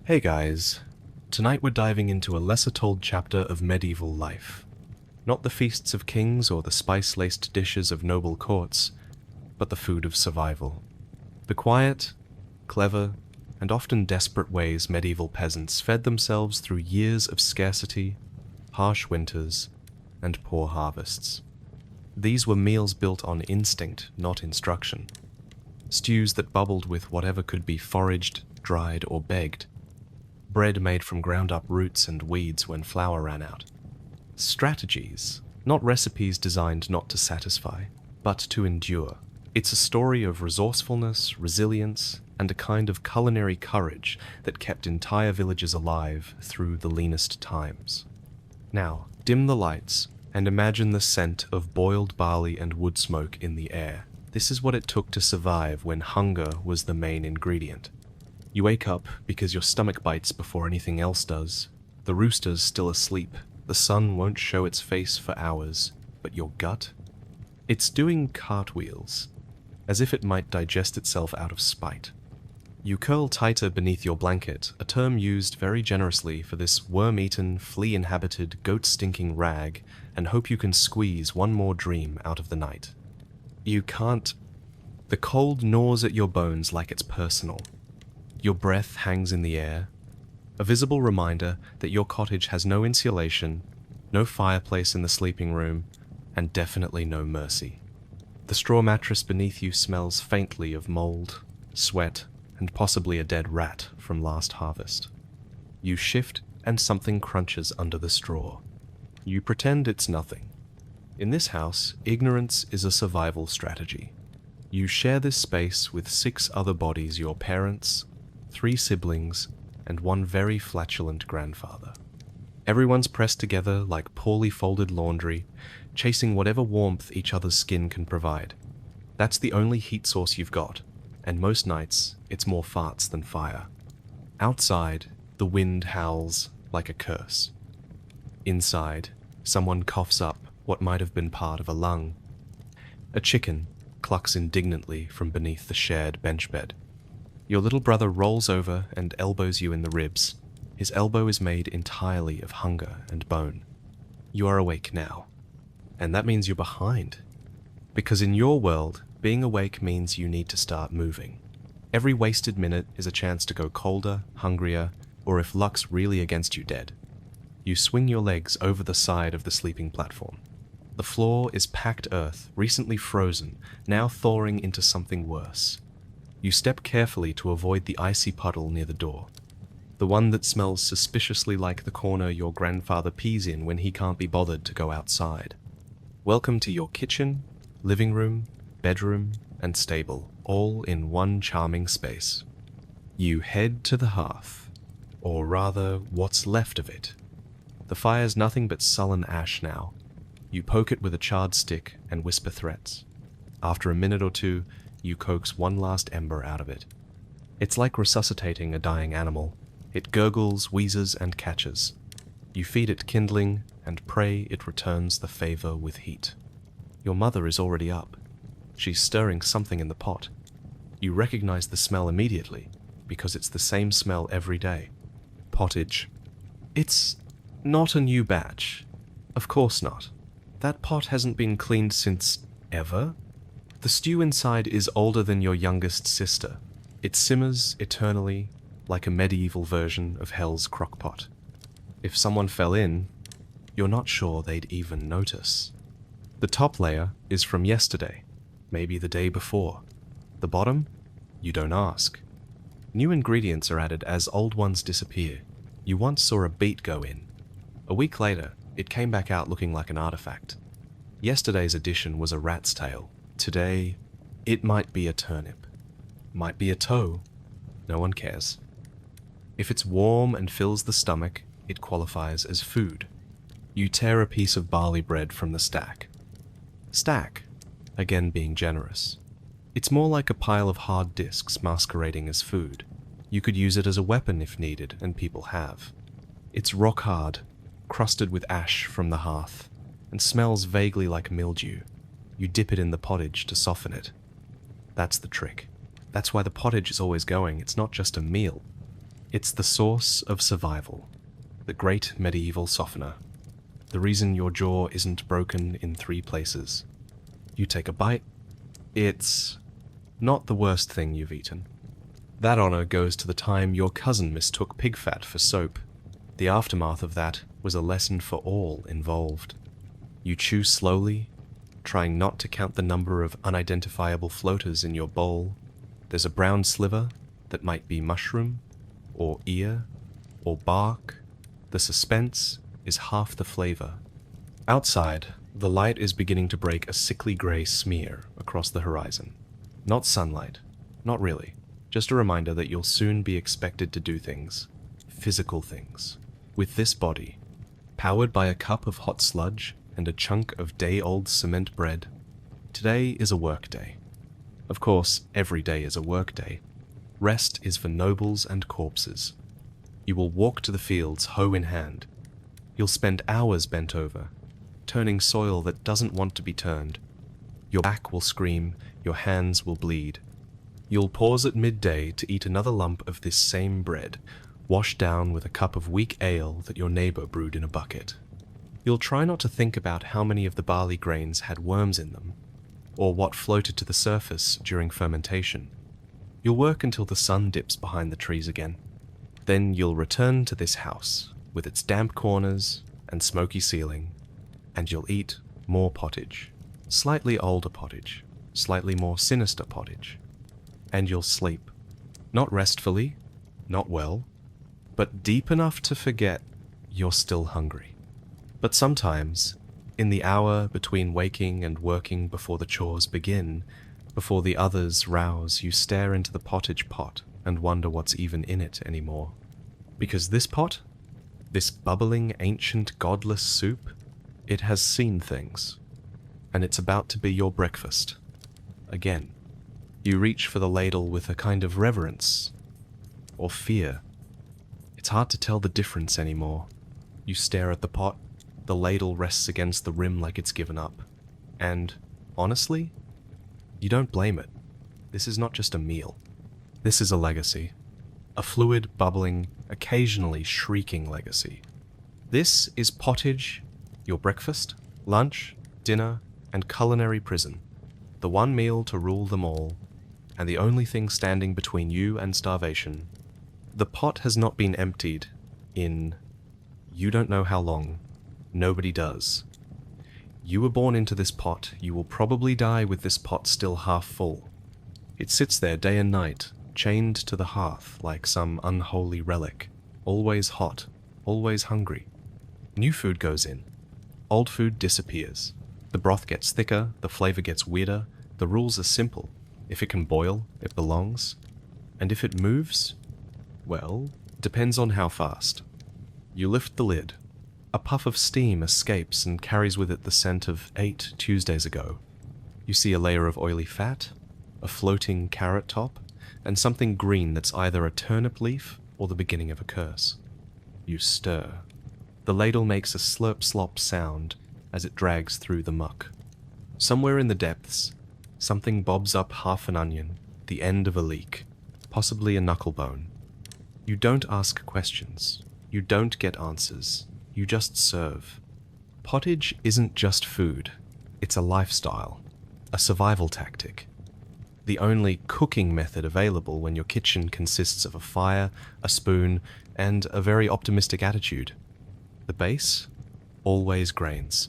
Hey guys, tonight we're diving into a lesser-told chapter of medieval life. Not the feasts of kings or the spice-laced dishes of noble courts, but the food of survival. The quiet, clever, and often desperate ways medieval peasants fed themselves through years of scarcity, harsh winters, and poor harvests. These were meals built on instinct, not instruction. Stews that bubbled with whatever could be foraged, dried, or begged. Bread made from ground-up roots and weeds when flour ran out. Strategies, not recipes designed not to satisfy, but to endure. It's a story of resourcefulness, resilience, and a kind of culinary courage that kept entire villages alive through the leanest times. Now, dim the lights and imagine the scent of boiled barley and wood smoke in the air. This is what it took to survive when hunger was the main ingredient. You wake up because your stomach bites before anything else does. The rooster's still asleep. The sun won't show its face for hours, but your gut? It's doing cartwheels, as if it might digest itself out of spite. You curl tighter beneath your blanket, a term used very generously for this worm-eaten, flea-inhabited, goat-stinking rag, and hope you can squeeze one more dream out of the night. You can't. The cold gnaws at your bones like it's personal. Your breath hangs in the air, a visible reminder that your cottage has no insulation, no fireplace in the sleeping room, and definitely no mercy. The straw mattress beneath you smells faintly of mold, sweat, and possibly a dead rat from last harvest. You shift and something crunches under the straw. You pretend it's nothing. In this house, ignorance is a survival strategy. You share this space with 6 other bodies: your parents, 3 siblings, and 1 very flatulent grandfather. Everyone's pressed together like poorly folded laundry, chasing whatever warmth each other's skin can provide. That's the only heat source you've got, and most nights it's more farts than fire. Outside, the wind howls like a curse. Inside, someone coughs up what might have been part of a lung. A chicken clucks indignantly from beneath the shared bench bed. Your little brother rolls over and elbows you in the ribs. His elbow is made entirely of hunger and bone. You are awake now. And that means you're behind. Because in your world, being awake means you need to start moving. Every wasted minute is a chance to go colder, hungrier, or if luck's really against you, dead. You swing your legs over the side of the sleeping platform. The floor is packed earth, recently frozen, now thawing into something worse. You step carefully to avoid the icy puddle near the door, the one that smells suspiciously like the corner your grandfather pees in when he can't be bothered to go outside. Welcome to your kitchen, living room, bedroom, and stable, all in one charming space. You head to the hearth, or rather, what's left of it. The fire's nothing but sullen ash now. You poke it with a charred stick and whisper threats. After a minute or two, you coax one last ember out of it. It's like resuscitating a dying animal. It gurgles, wheezes, and catches. You feed it kindling and pray it returns the favor with heat. Your mother is already up. She's stirring something in the pot. You recognize the smell immediately, because it's the same smell every day. Pottage. It's not a new batch. Of course not. That pot hasn't been cleaned since ever. The stew inside is older than your youngest sister. It simmers eternally, like a medieval version of Hell's crockpot. If someone fell in, you're not sure they'd even notice. The top layer is from yesterday, maybe the day before. The bottom? You don't ask. New ingredients are added as old ones disappear. You once saw a beet go in. A week later, it came back out looking like an artifact. Yesterday's addition was a rat's tail. Today, it might be a turnip. Might be a toe. No one cares. If it's warm and fills the stomach, it qualifies as food. You tear a piece of barley bread from the stack. Stack, again being generous. It's more like a pile of hard disks masquerading as food. You could use it as a weapon if needed, and people have. It's rock hard, crusted with ash from the hearth, and smells vaguely like mildew. You dip it in the pottage to soften it. That's the trick. That's why the pottage is always going. It's not just a meal. It's the source of survival, the great medieval softener, the reason your jaw isn't broken in 3 places. You take a bite, it's not the worst thing you've eaten. That honor goes to the time your cousin mistook pig fat for soap. The aftermath of that was a lesson for all involved. You chew slowly, trying not to count the number of unidentifiable floaters in your bowl. There's a brown sliver that might be mushroom, or ear, or bark. The suspense is half the flavor. Outside, the light is beginning to break a sickly grey smear across the horizon. Not sunlight, not really. Just a reminder that you'll soon be expected to do things, physical things, with this body, powered by a cup of hot sludge and a chunk of day-old cement bread. Today is a work day. Of course, every day is a work day. Rest is for nobles and corpses. You will walk to the fields, hoe in hand. You'll spend hours bent over, turning soil that doesn't want to be turned. Your back will scream, your hands will bleed. You'll pause at midday to eat another lump of this same bread, washed down with a cup of weak ale that your neighbor brewed in a bucket. You'll try not to think about how many of the barley grains had worms in them, or what floated to the surface during fermentation. You'll work until the sun dips behind the trees again. Then you'll return to this house, with its damp corners and smoky ceiling, and you'll eat more pottage, slightly older pottage, slightly more sinister pottage. And you'll sleep. Not restfully, not well, but deep enough to forget you're still hungry. But sometimes, in the hour between waking and working before the chores begin, before the others rouse, you stare into the pottage pot and wonder what's even in it anymore. Because this pot, this bubbling, ancient, godless soup, it has seen things, and it's about to be your breakfast. Again. You reach for the ladle with a kind of reverence, or fear. It's hard to tell the difference anymore. You stare at the pot, the ladle rests against the rim like it's given up. And, honestly, you don't blame it. This is not just a meal. This is a legacy. A fluid, bubbling, occasionally shrieking legacy. This is pottage, your breakfast, lunch, dinner, and culinary prison. The one meal to rule them all, and the only thing standing between you and starvation. The pot has not been emptied in you don't know how long. Nobody does. You were born into this pot, you will probably die with this pot still half full. It sits there day and night, chained to the hearth like some unholy relic, always hot, always hungry. New food goes in. Old food disappears. The broth gets thicker, the flavor gets weirder, the rules are simple. If it can boil, it belongs. And if it moves, well, depends on how fast. You lift the lid. A puff of steam escapes and carries with it the scent of 8 Tuesdays ago. You see a layer of oily fat, a floating carrot top, and something green that's either a turnip leaf or the beginning of a curse. You stir. The ladle makes a slurp-slop sound as it drags through the muck. Somewhere in the depths, something bobs up half an onion, the end of a leek, possibly a knucklebone. You don't ask questions. You don't get answers. You just serve. Pottage isn't just food. It's a lifestyle, a survival tactic. The only cooking method available when your kitchen consists of a fire, a spoon, and a very optimistic attitude. The base? Always grains.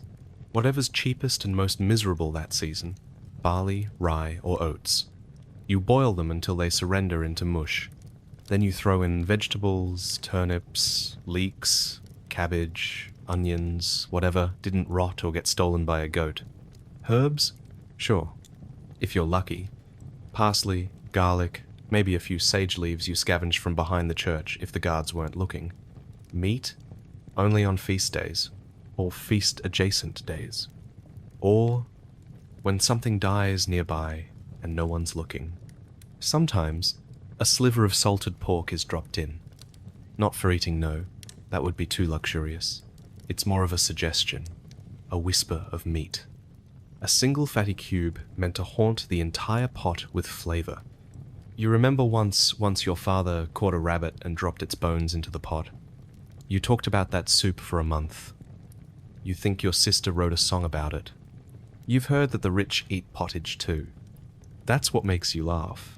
Whatever's cheapest and most miserable that season. Barley, rye, or oats. You boil them until they surrender into mush. Then you throw in vegetables, turnips, leeks, cabbage, onions, whatever didn't rot or get stolen by a goat. Herbs? Sure, if you're lucky. Parsley, garlic, maybe a few sage leaves you scavenged from behind the church if the guards weren't looking. Meat? Only on feast days, or feast-adjacent days. Or when something dies nearby and no one's looking. Sometimes, a sliver of salted pork is dropped in. Not for eating, no. That would be too luxurious. It's more of a suggestion, a whisper of meat. A single fatty cube meant to haunt the entire pot with flavor. You remember once your father caught a rabbit and dropped its bones into the pot? You talked about that soup for a month. You think your sister wrote a song about it. You've heard that the rich eat pottage too. That's what makes you laugh.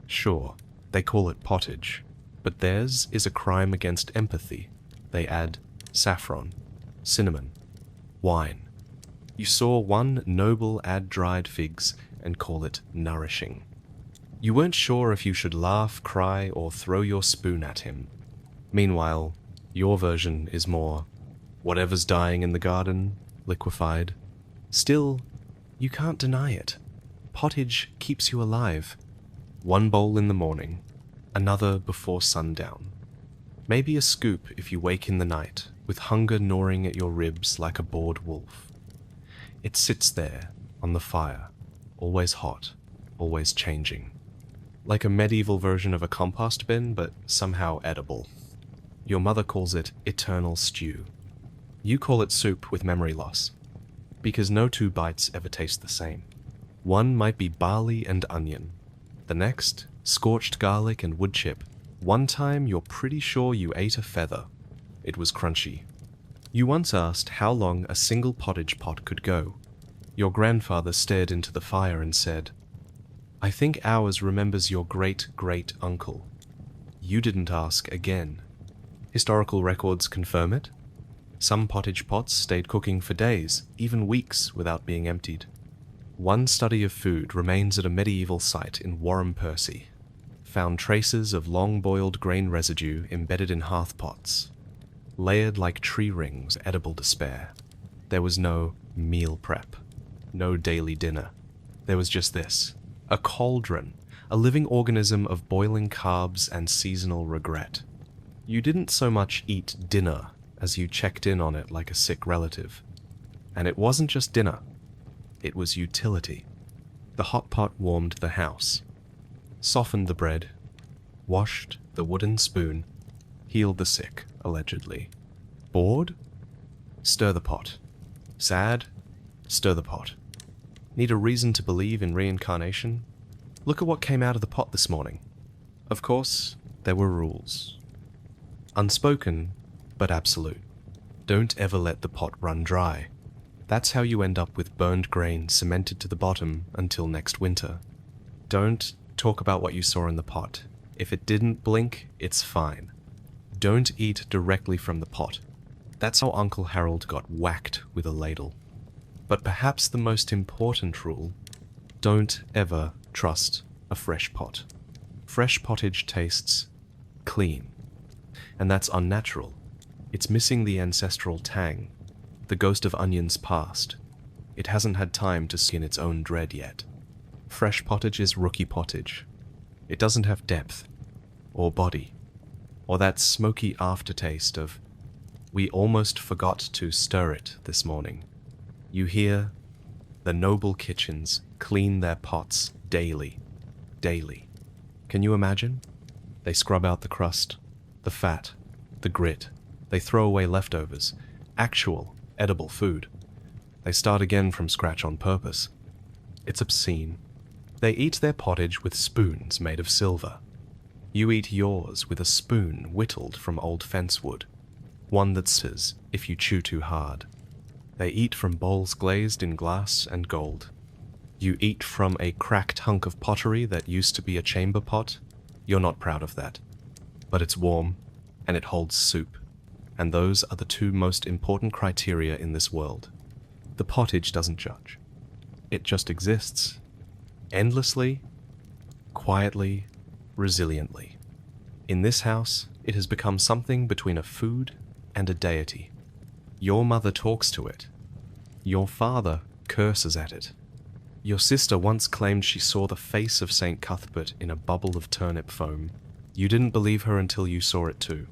Sure, they call it pottage, but theirs is a crime against empathy. They add saffron, cinnamon, wine. You saw one noble add dried figs and call it nourishing. You weren't sure if you should laugh, cry, or throw your spoon at him. Meanwhile, your version is more, whatever's dying in the garden, liquefied. Still, you can't deny it. Pottage keeps you alive. One bowl in the morning, another before sundown. Maybe a scoop if you wake in the night, with hunger gnawing at your ribs like a bored wolf. It sits there, on the fire, always hot, always changing. Like a medieval version of a compost bin, but somehow edible. Your mother calls it eternal stew. You call it soup with memory loss, because no two bites ever taste the same. One might be barley and onion, the next, scorched garlic and wood chip. One time you're pretty sure you ate a feather. It was crunchy. You once asked how long a single pottage pot could go. Your grandfather stared into the fire and said, "I think ours remembers your great-great-uncle." You didn't ask again. Historical records confirm it. Some pottage pots stayed cooking for days, even weeks, without being emptied. One study of food remains at a medieval site in Warham, Percy. Found traces of long-boiled grain residue embedded in hearth pots, layered like tree rings, edible to spare. There was no meal prep, no daily dinner. There was just this, a cauldron, a living organism of boiling carbs and seasonal regret. You didn't so much eat dinner as you checked in on it like a sick relative. And it wasn't just dinner. It was utility. The hot pot warmed the house, softened the bread, washed the wooden spoon, healed the sick, allegedly. Bored? Stir the pot. Sad? Stir the pot. Need a reason to believe in reincarnation? Look at what came out of the pot this morning. Of course, there were rules. Unspoken, but absolute. Don't ever let the pot run dry. That's how you end up with burned grain cemented to the bottom until next winter. Don't talk about what you saw in the pot. If it didn't blink, it's fine. Don't eat directly from the pot. That's how Uncle Harold got whacked with a ladle. But perhaps the most important rule, don't ever trust a fresh pot. Fresh pottage tastes clean. And that's unnatural. It's missing the ancestral tang, the ghost of onions past. It hasn't had time to skin its own dread yet. Fresh pottage is rookie pottage. It doesn't have depth, or body, or that smoky aftertaste of, "We almost forgot to stir it this morning." You hear, the noble kitchens clean their pots daily. Can you imagine? They scrub out the crust, the fat, the grit. They throw away leftovers, actual, edible food. They start again from scratch on purpose. It's obscene. They eat their pottage with spoons made of silver. You eat yours with a spoon whittled from old fence wood, one that says if you chew too hard. They eat from bowls glazed in glass and gold. You eat from a cracked hunk of pottery that used to be a chamber pot. You're not proud of that. But it's warm, and it holds soup. And those are the two most important criteria in this world. The pottage doesn't judge. It just exists. Endlessly, quietly, resiliently. In this house, it has become something between a food and a deity. Your mother talks to it. Your father curses at it. Your sister once claimed she saw the face of St. Cuthbert in a bubble of turnip foam. You didn't believe her until you saw it too,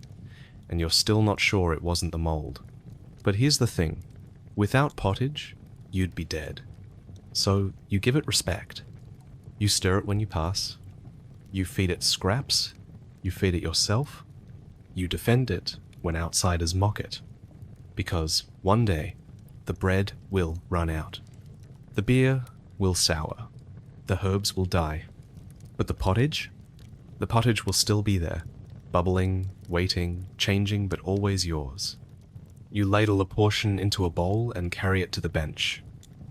and you're still not sure it wasn't the mold. But here's the thing. Without pottage, you'd be dead. So you give it respect. You stir it when you pass. You feed it scraps. You feed it yourself. You defend it when outsiders mock it. Because one day, the bread will run out. The beer will sour. The herbs will die. But the pottage, The pottage will still be there, bubbling, waiting, changing, but always yours. You ladle a portion into a bowl and carry it to the bench.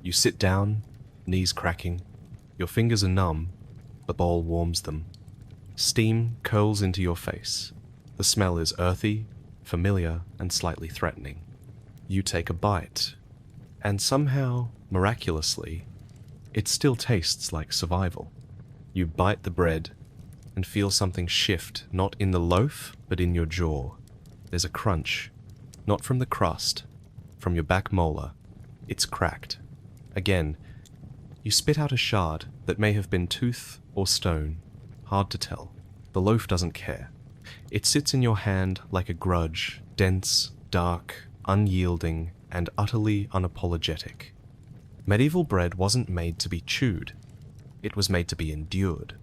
You sit down, knees cracking. Your fingers are numb, the bowl warms them. Steam curls into your face. The smell is earthy, familiar, and slightly threatening. You take a bite, and somehow, miraculously, it still tastes like survival. You bite the bread and feel something shift, not in the loaf, but in your jaw. There's a crunch, not from the crust, from your back molar. It's cracked. Again, you spit out a shard that may have been tooth or stone. Hard to tell. The loaf doesn't care. It sits in your hand like a grudge, dense, dark, unyielding, and utterly unapologetic. Medieval bread wasn't made to be chewed. It was made to be endured.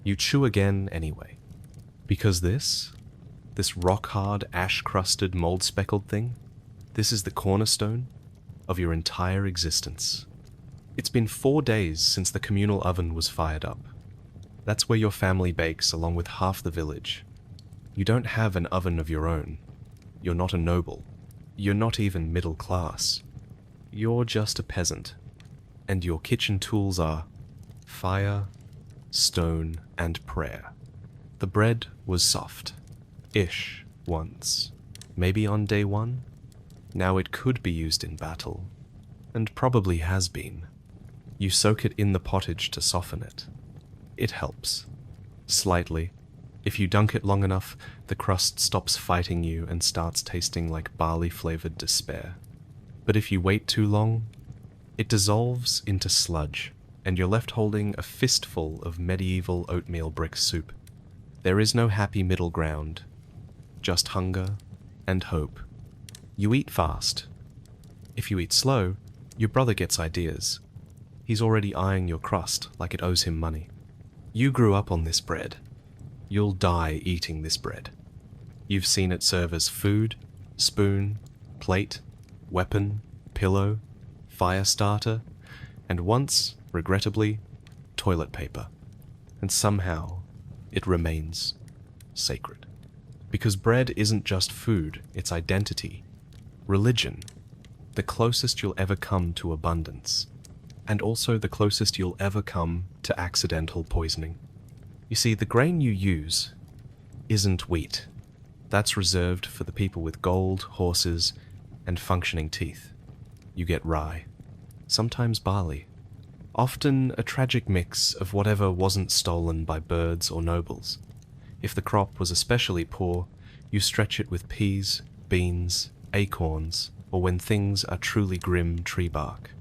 You chew again anyway. Because this rock-hard, ash-crusted, mold-speckled thing, this is the cornerstone of your entire existence. It's been 4 days since the communal oven was fired up. That's where your family bakes along with half the village. You don't have an oven of your own. You're not a noble. You're not even middle class. You're just a peasant. And your kitchen tools are fire, stone, and prayer. The bread was soft-ish once. Maybe on day one? Now it could be used in battle. And probably has been. You soak it in the pottage to soften it. It helps. Slightly. If you dunk it long enough, the crust stops fighting you and starts tasting like barley-flavored despair. But if you wait too long, it dissolves into sludge, and you're left holding a fistful of medieval oatmeal brick soup. There is no happy middle ground, just hunger and hope. You eat fast. If you eat slow, your brother gets ideas. He's already eyeing your crust like it owes him money. You grew up on this bread. You'll die eating this bread. You've seen it serve as food, spoon, plate, weapon, pillow, fire starter, and once, regrettably, toilet paper. And somehow, it remains sacred. Because bread isn't just food, it's identity, religion, the closest you'll ever come to abundance, and also the closest you'll ever come to accidental poisoning. You see, the grain you use isn't wheat. That's reserved for the people with gold, horses, and functioning teeth. You get rye, sometimes barley, often a tragic mix of whatever wasn't stolen by birds or nobles. If the crop was especially poor, you stretch it with peas, beans, acorns, or when things are truly grim, tree bark.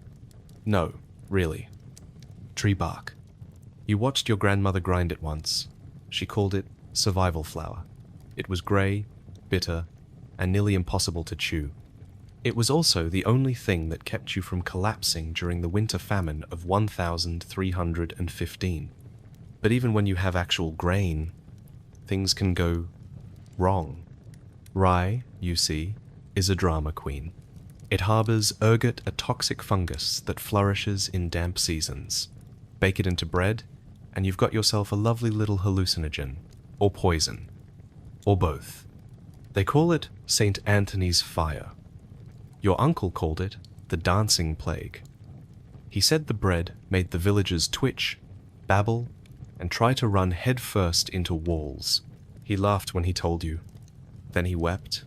No, really. Tree bark. You watched your grandmother grind it once. She called it survival flour. It was grey, bitter, and nearly impossible to chew. It was also the only thing that kept you from collapsing during the winter famine of 1315. But even when you have actual grain, things can go wrong. Rye, you see, is a drama queen. It harbors ergot, a toxic fungus that flourishes in damp seasons. Bake it into bread, and you've got yourself a lovely little hallucinogen, or poison, or both. They call it St. Anthony's fire. Your uncle called it the dancing plague. He said the bread made the villagers twitch, babble, and try to run headfirst into walls. He laughed when he told you. Then he wept.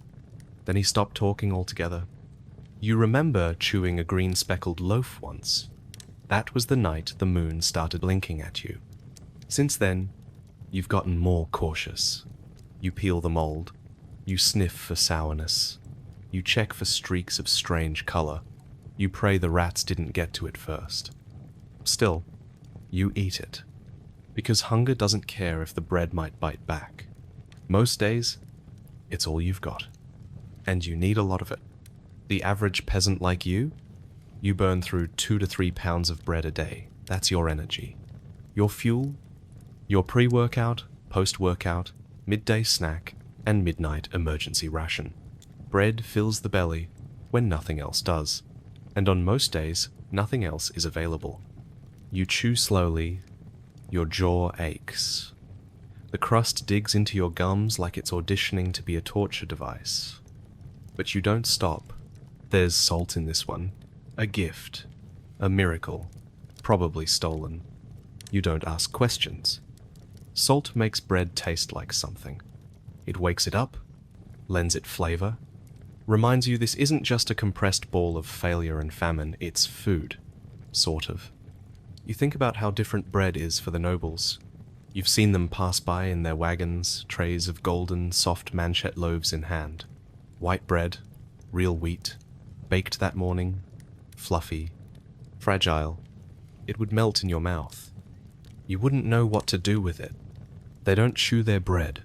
Then he stopped talking altogether. You remember chewing a green speckled loaf once. That was the night the moon started blinking at you. Since then, you've gotten more cautious. You peel the mold. You sniff for sourness. You check for streaks of strange color. You pray the rats didn't get to it first. Still, you eat it. Because hunger doesn't care if the bread might bite back. Most days, it's all you've got. And you need a lot of it. The average peasant like you burn through 2 to 3 pounds of bread a day. That's your energy. Your fuel, your pre-workout, post-workout, midday snack, and midnight emergency ration. Bread fills the belly when nothing else does. And on most days, nothing else is available. You chew slowly, your jaw aches. The The crust digs into your gums like it's auditioning to be a torture device. But you don't stop. There's salt in this one. A gift. A miracle. Probably stolen. You don't ask questions. Salt makes bread taste like something. It wakes it up, lends it flavor, reminds you this isn't just a compressed ball of failure and famine, it's food. Sort of. You think about how different bread is for the nobles. You've seen them pass by in their wagons, trays of golden, soft manchette loaves in hand. White bread, real wheat, baked that morning, fluffy, fragile. It would melt in your mouth. You wouldn't know what to do with it. They don't chew their bread.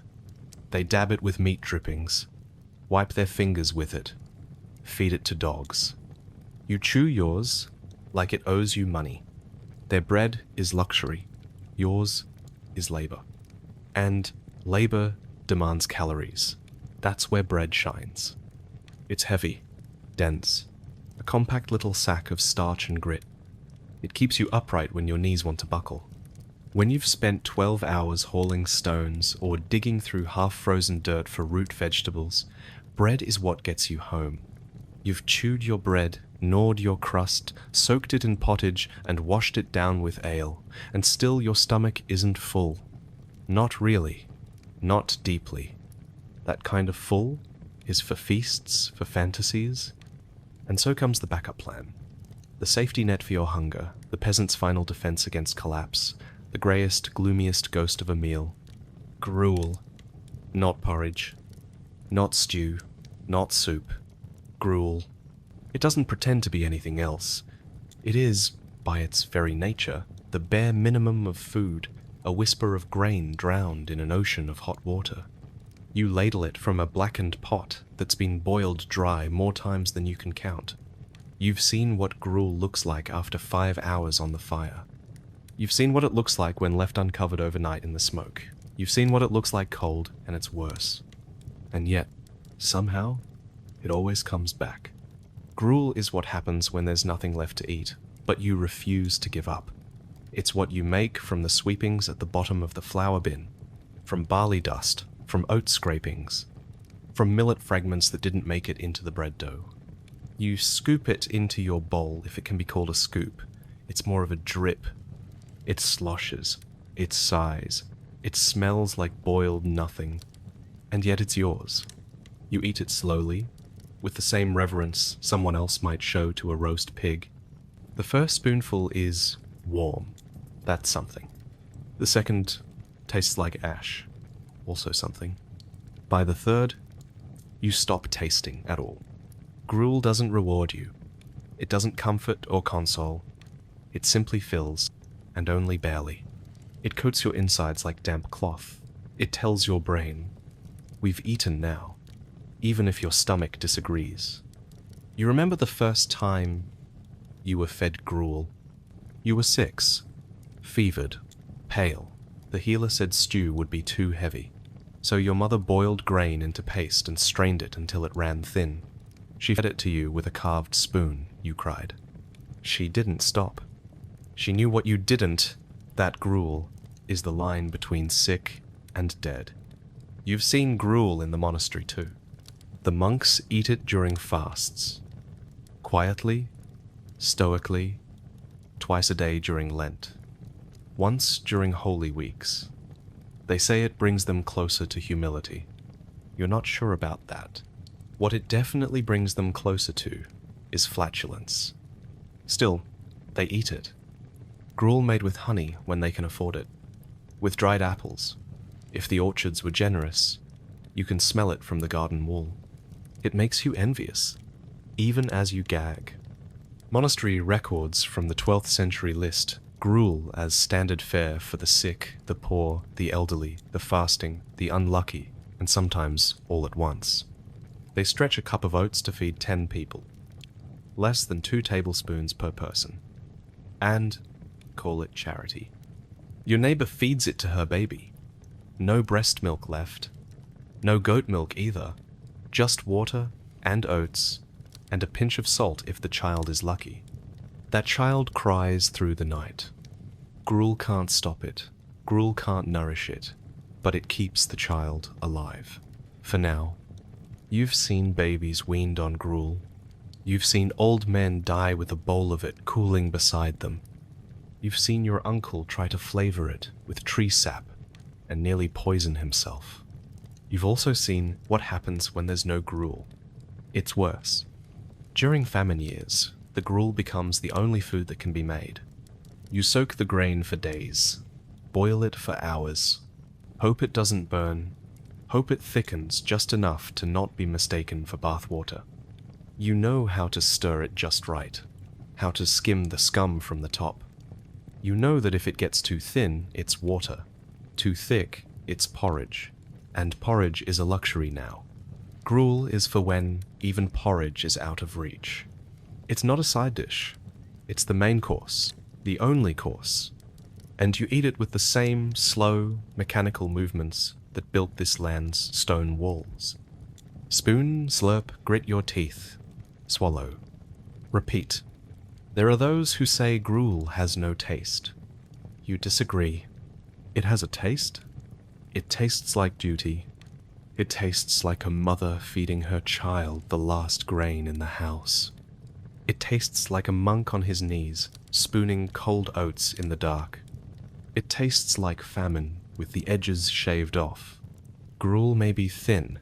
They dab it with meat drippings, wipe their fingers with it, feed it to dogs. You chew yours like it owes you money. Their bread is luxury. Yours is labor. And labor demands calories. That's where bread shines. It's heavy, dense, a compact little sack of starch and grit. It keeps you upright when your knees want to buckle. When you've spent 12 hours hauling stones or digging through half-frozen dirt for root vegetables, bread is what gets you home. You've chewed your bread, gnawed your crust, soaked it in pottage, and washed it down with ale, and still your stomach isn't full. Not really. Not deeply. That kind of full is for feasts, for fantasies. And so comes the backup plan. The safety net for your hunger, the peasant's final defense against collapse, the greyest, gloomiest ghost of a meal. Gruel. Not porridge. Not stew. Not soup. Gruel. It doesn't pretend to be anything else. It is, by its very nature, the bare minimum of food, a whisper of grain drowned in an ocean of hot water. You ladle it from a blackened pot that's been boiled dry more times than you can count. You've seen what gruel looks like after 5 hours on the fire. You've seen what it looks like when left uncovered overnight in the smoke. You've seen what it looks like cold, and it's worse. And yet, somehow, it always comes back. Gruel is what happens when there's nothing left to eat, but you refuse to give up. It's what you make from the sweepings at the bottom of the flour bin, from barley dust, from oat scrapings, from millet fragments that didn't make it into the bread dough. You scoop it into your bowl, if it can be called a scoop. It's more of a drip. It sloshes. It sighs. It smells like boiled nothing. And yet it's yours. You eat it slowly, with the same reverence someone else might show to a roast pig. The first spoonful is warm. That's something. The second tastes like ash. Also something. By the third, you stop tasting at all. Gruel doesn't reward you. It doesn't comfort or console. It simply fills, and only barely. It coats your insides like damp cloth. It tells your brain, we've eaten now, even if your stomach disagrees. You remember the first time you were fed gruel? You were 6, fevered, pale. The healer said stew would be too heavy. So your mother boiled grain into paste and strained it until it ran thin. She fed it to you with a carved spoon, you cried. She didn't stop. She knew what you didn't. That gruel is the line between sick and dead. You've seen gruel in the monastery too. The monks eat it during fasts. Quietly, stoically, twice a day during Lent. Once during Holy Weeks. They say it brings them closer to humility. You're not sure about that. What it definitely brings them closer to is flatulence. Still, they eat it. Gruel made with honey when they can afford it. With dried apples. If the orchards were generous, you can smell it from the garden wall. It makes you envious, even as you gag. Monastery records from the 12th century list gruel as standard fare for the sick, the poor, the elderly, the fasting, the unlucky, and sometimes all at once. They stretch a cup of oats to feed 10 people. Less than 2 tablespoons per person. And call it charity. Your neighbor feeds it to her baby. No breast milk left. No goat milk either. Just water and oats and a pinch of salt if the child is lucky. That child cries through the night. Gruel can't stop it. Gruel can't nourish it. but it keeps the child alive. For now, you've seen babies weaned on gruel. You've seen old men die with a bowl of it cooling beside them. You've seen your uncle try to flavor it with tree sap and nearly poison himself. You've also seen what happens when there's no gruel. It's worse. During famine years, the gruel becomes the only food that can be made. You soak the grain for days, boil it for hours, hope it doesn't burn, hope it thickens just enough to not be mistaken for bath water. You know how to stir it just right, how to skim the scum from the top. You know that if it gets too thin, it's water. Too thick, it's porridge. And porridge is a luxury now. Gruel is for when even porridge is out of reach. It's not a side dish. It's the main course, the only course. And you eat it with the same slow, mechanical movements that built this land's stone walls. Spoon, slurp, grit your teeth. Swallow. Repeat. There are those who say gruel has no taste. You disagree. It has a taste. It tastes like duty. It tastes like a mother feeding her child the last grain in the house. It tastes like a monk on his knees, spooning cold oats in the dark. It tastes like famine with the edges shaved off. Gruel may be thin,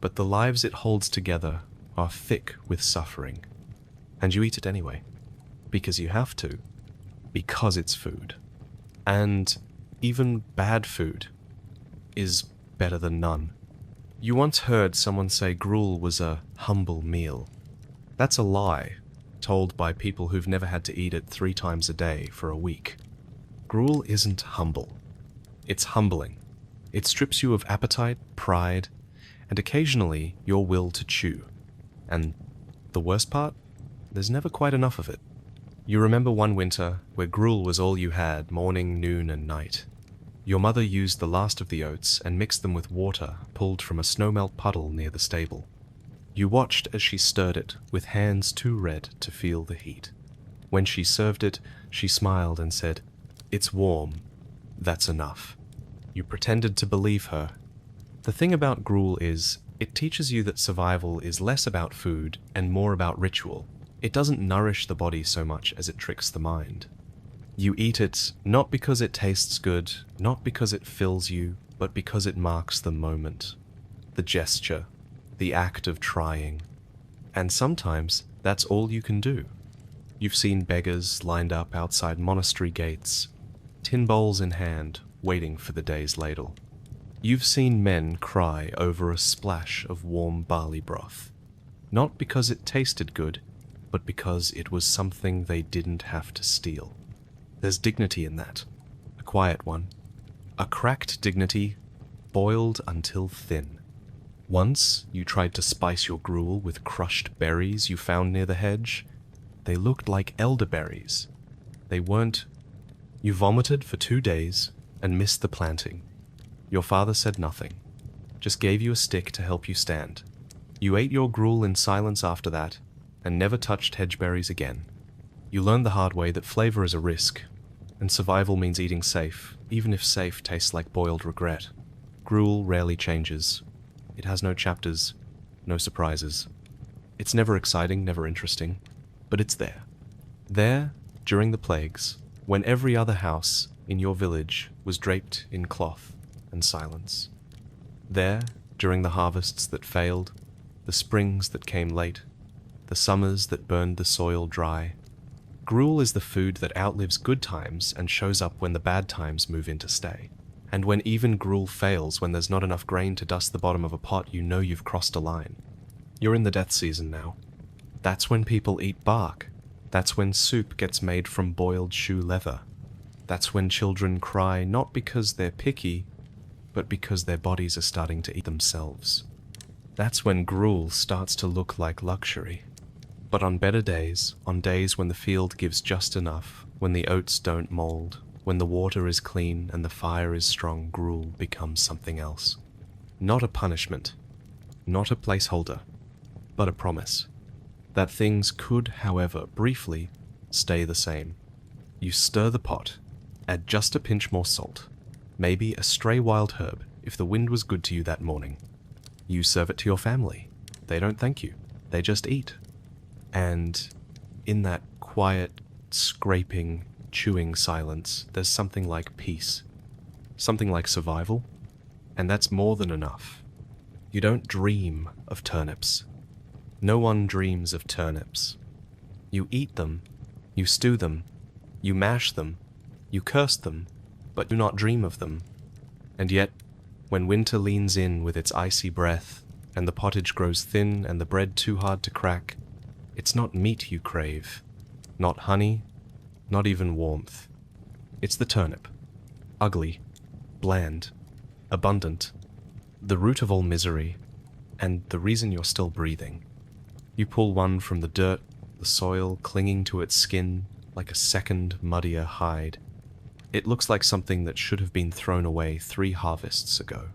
but the lives it holds together are thick with suffering. And you eat it anyway. Because you have to. Because it's food. And even bad food is better than none. You once heard someone say gruel was a humble meal. That's a lie, told by people who've never had to eat it 3 times a day for a week. Gruel isn't humble. It's humbling. It strips you of appetite, pride, and occasionally your will to chew. And the worst part? There's never quite enough of it. You remember one winter where gruel was all you had morning, noon, and night. Your mother used the last of the oats and mixed them with water pulled from a snowmelt puddle near the stable. You watched as she stirred it with hands too red to feel the heat. When she served it, she smiled and said, "It's warm. That's enough." You pretended to believe her. The thing about gruel is, it teaches you that survival is less about food and more about ritual. It doesn't nourish the body so much as it tricks the mind. You eat it not because it tastes good, not because it fills you, but because it marks the moment, the gesture, the act of trying. And sometimes that's all you can do. You've seen beggars lined up outside monastery gates, tin bowls in hand, waiting for the day's ladle. You've seen men cry over a splash of warm barley broth, not because it tasted good, but because it was something they didn't have to steal. There's dignity in that, a quiet one, a cracked dignity, boiled until thin. Once you tried to spice your gruel with crushed berries you found near the hedge. They looked like elderberries. They weren't. You vomited for 2 days and missed the planting. Your father said nothing, just gave you a stick to help you stand. You ate your gruel in silence after that, and never touched hedgeberries again. You learned the hard way that flavor is a risk, and survival means eating safe, even if safe tastes like boiled regret. Gruel rarely changes. It has no chapters, no surprises. It's never exciting, never interesting, but it's there. There, during the plagues, when every other house in your village was draped in cloth and silence. There, during the harvests that failed, the springs that came late, the summers that burned the soil dry. Gruel is the food that outlives good times and shows up when the bad times move in to stay. And when even gruel fails, when there's not enough grain to dust the bottom of a pot, you know you've crossed a line. You're in the death season now. That's when people eat bark. That's when soup gets made from boiled shoe leather. That's when children cry not because they're picky, but because their bodies are starting to eat themselves. That's when gruel starts to look like luxury. But on better days, on days when the field gives just enough, when the oats don't mold, when the water is clean and the fire is strong, gruel becomes something else. Not a punishment, not a placeholder, but a promise. That things could, however, briefly, stay the same. You stir the pot, add just a pinch more salt, Maybe a stray wild herb if the wind was good to you that morning. You serve it to your family. They don't thank you. They just eat. And in that quiet, scraping, chewing silence, there's something like peace. Something like survival. And that's more than enough. You don't dream of turnips. No one dreams of turnips. You eat them, you stew them, you mash them, you curse them, but do not dream of them. And yet, when winter leans in with its icy breath, and the pottage grows thin and the bread too hard to crack, it's not meat you crave, not honey, not even warmth. It's the turnip. Ugly, bland, abundant, the root of all misery, and the reason you're still breathing. You pull one from the dirt, the soil clinging to its skin like a second, muddier hide. It looks like something that should have been thrown away 3 harvests ago.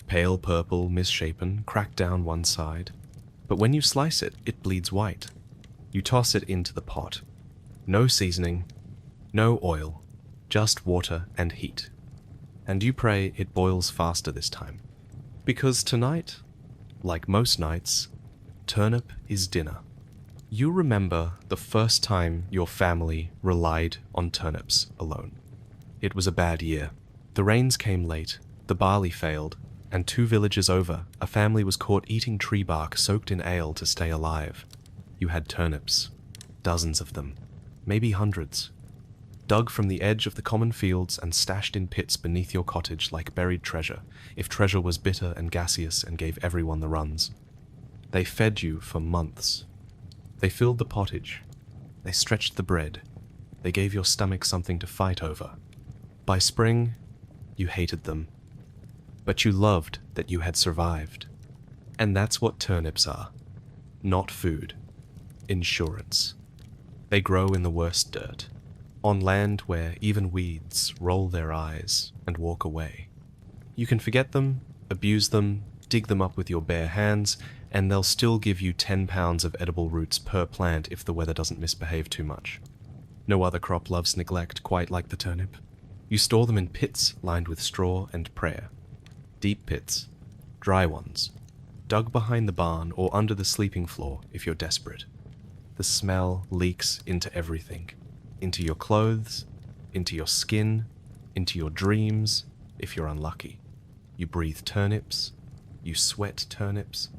Pale purple, misshapen, cracked down one side. But when you slice it, it bleeds white. You toss it into the pot. No seasoning, no oil, just water and heat. And you pray it boils faster this time. Because tonight, like most nights, turnip is dinner. You remember the first time your family relied on turnips alone. It was a bad year. The rains came late, the barley failed, and 2 villages over, a family was caught eating tree bark soaked in ale to stay alive. You had turnips, dozens of them, maybe hundreds, dug from the edge of the common fields and stashed in pits beneath your cottage like buried treasure, if treasure was bitter and gaseous and gave everyone the runs. They fed you for months. They filled the pottage. They stretched the bread. They gave your stomach something to fight over. By spring, you hated them. But you loved that you had survived. And that's what turnips are. Not food. Insurance. They grow in the worst dirt, on land where even weeds roll their eyes and walk away. You can forget them, abuse them, dig them up with your bare hands, and they'll still give you 10 pounds of edible roots per plant if the weather doesn't misbehave too much. No other crop loves neglect quite like the turnip. You store them in pits lined with straw and prayer. Deep pits, dry ones, dug behind the barn or under the sleeping floor if you're desperate. The smell leaks into everything. Into your clothes, into your skin, into your dreams, if you're unlucky. You breathe turnips, you sweat turnips.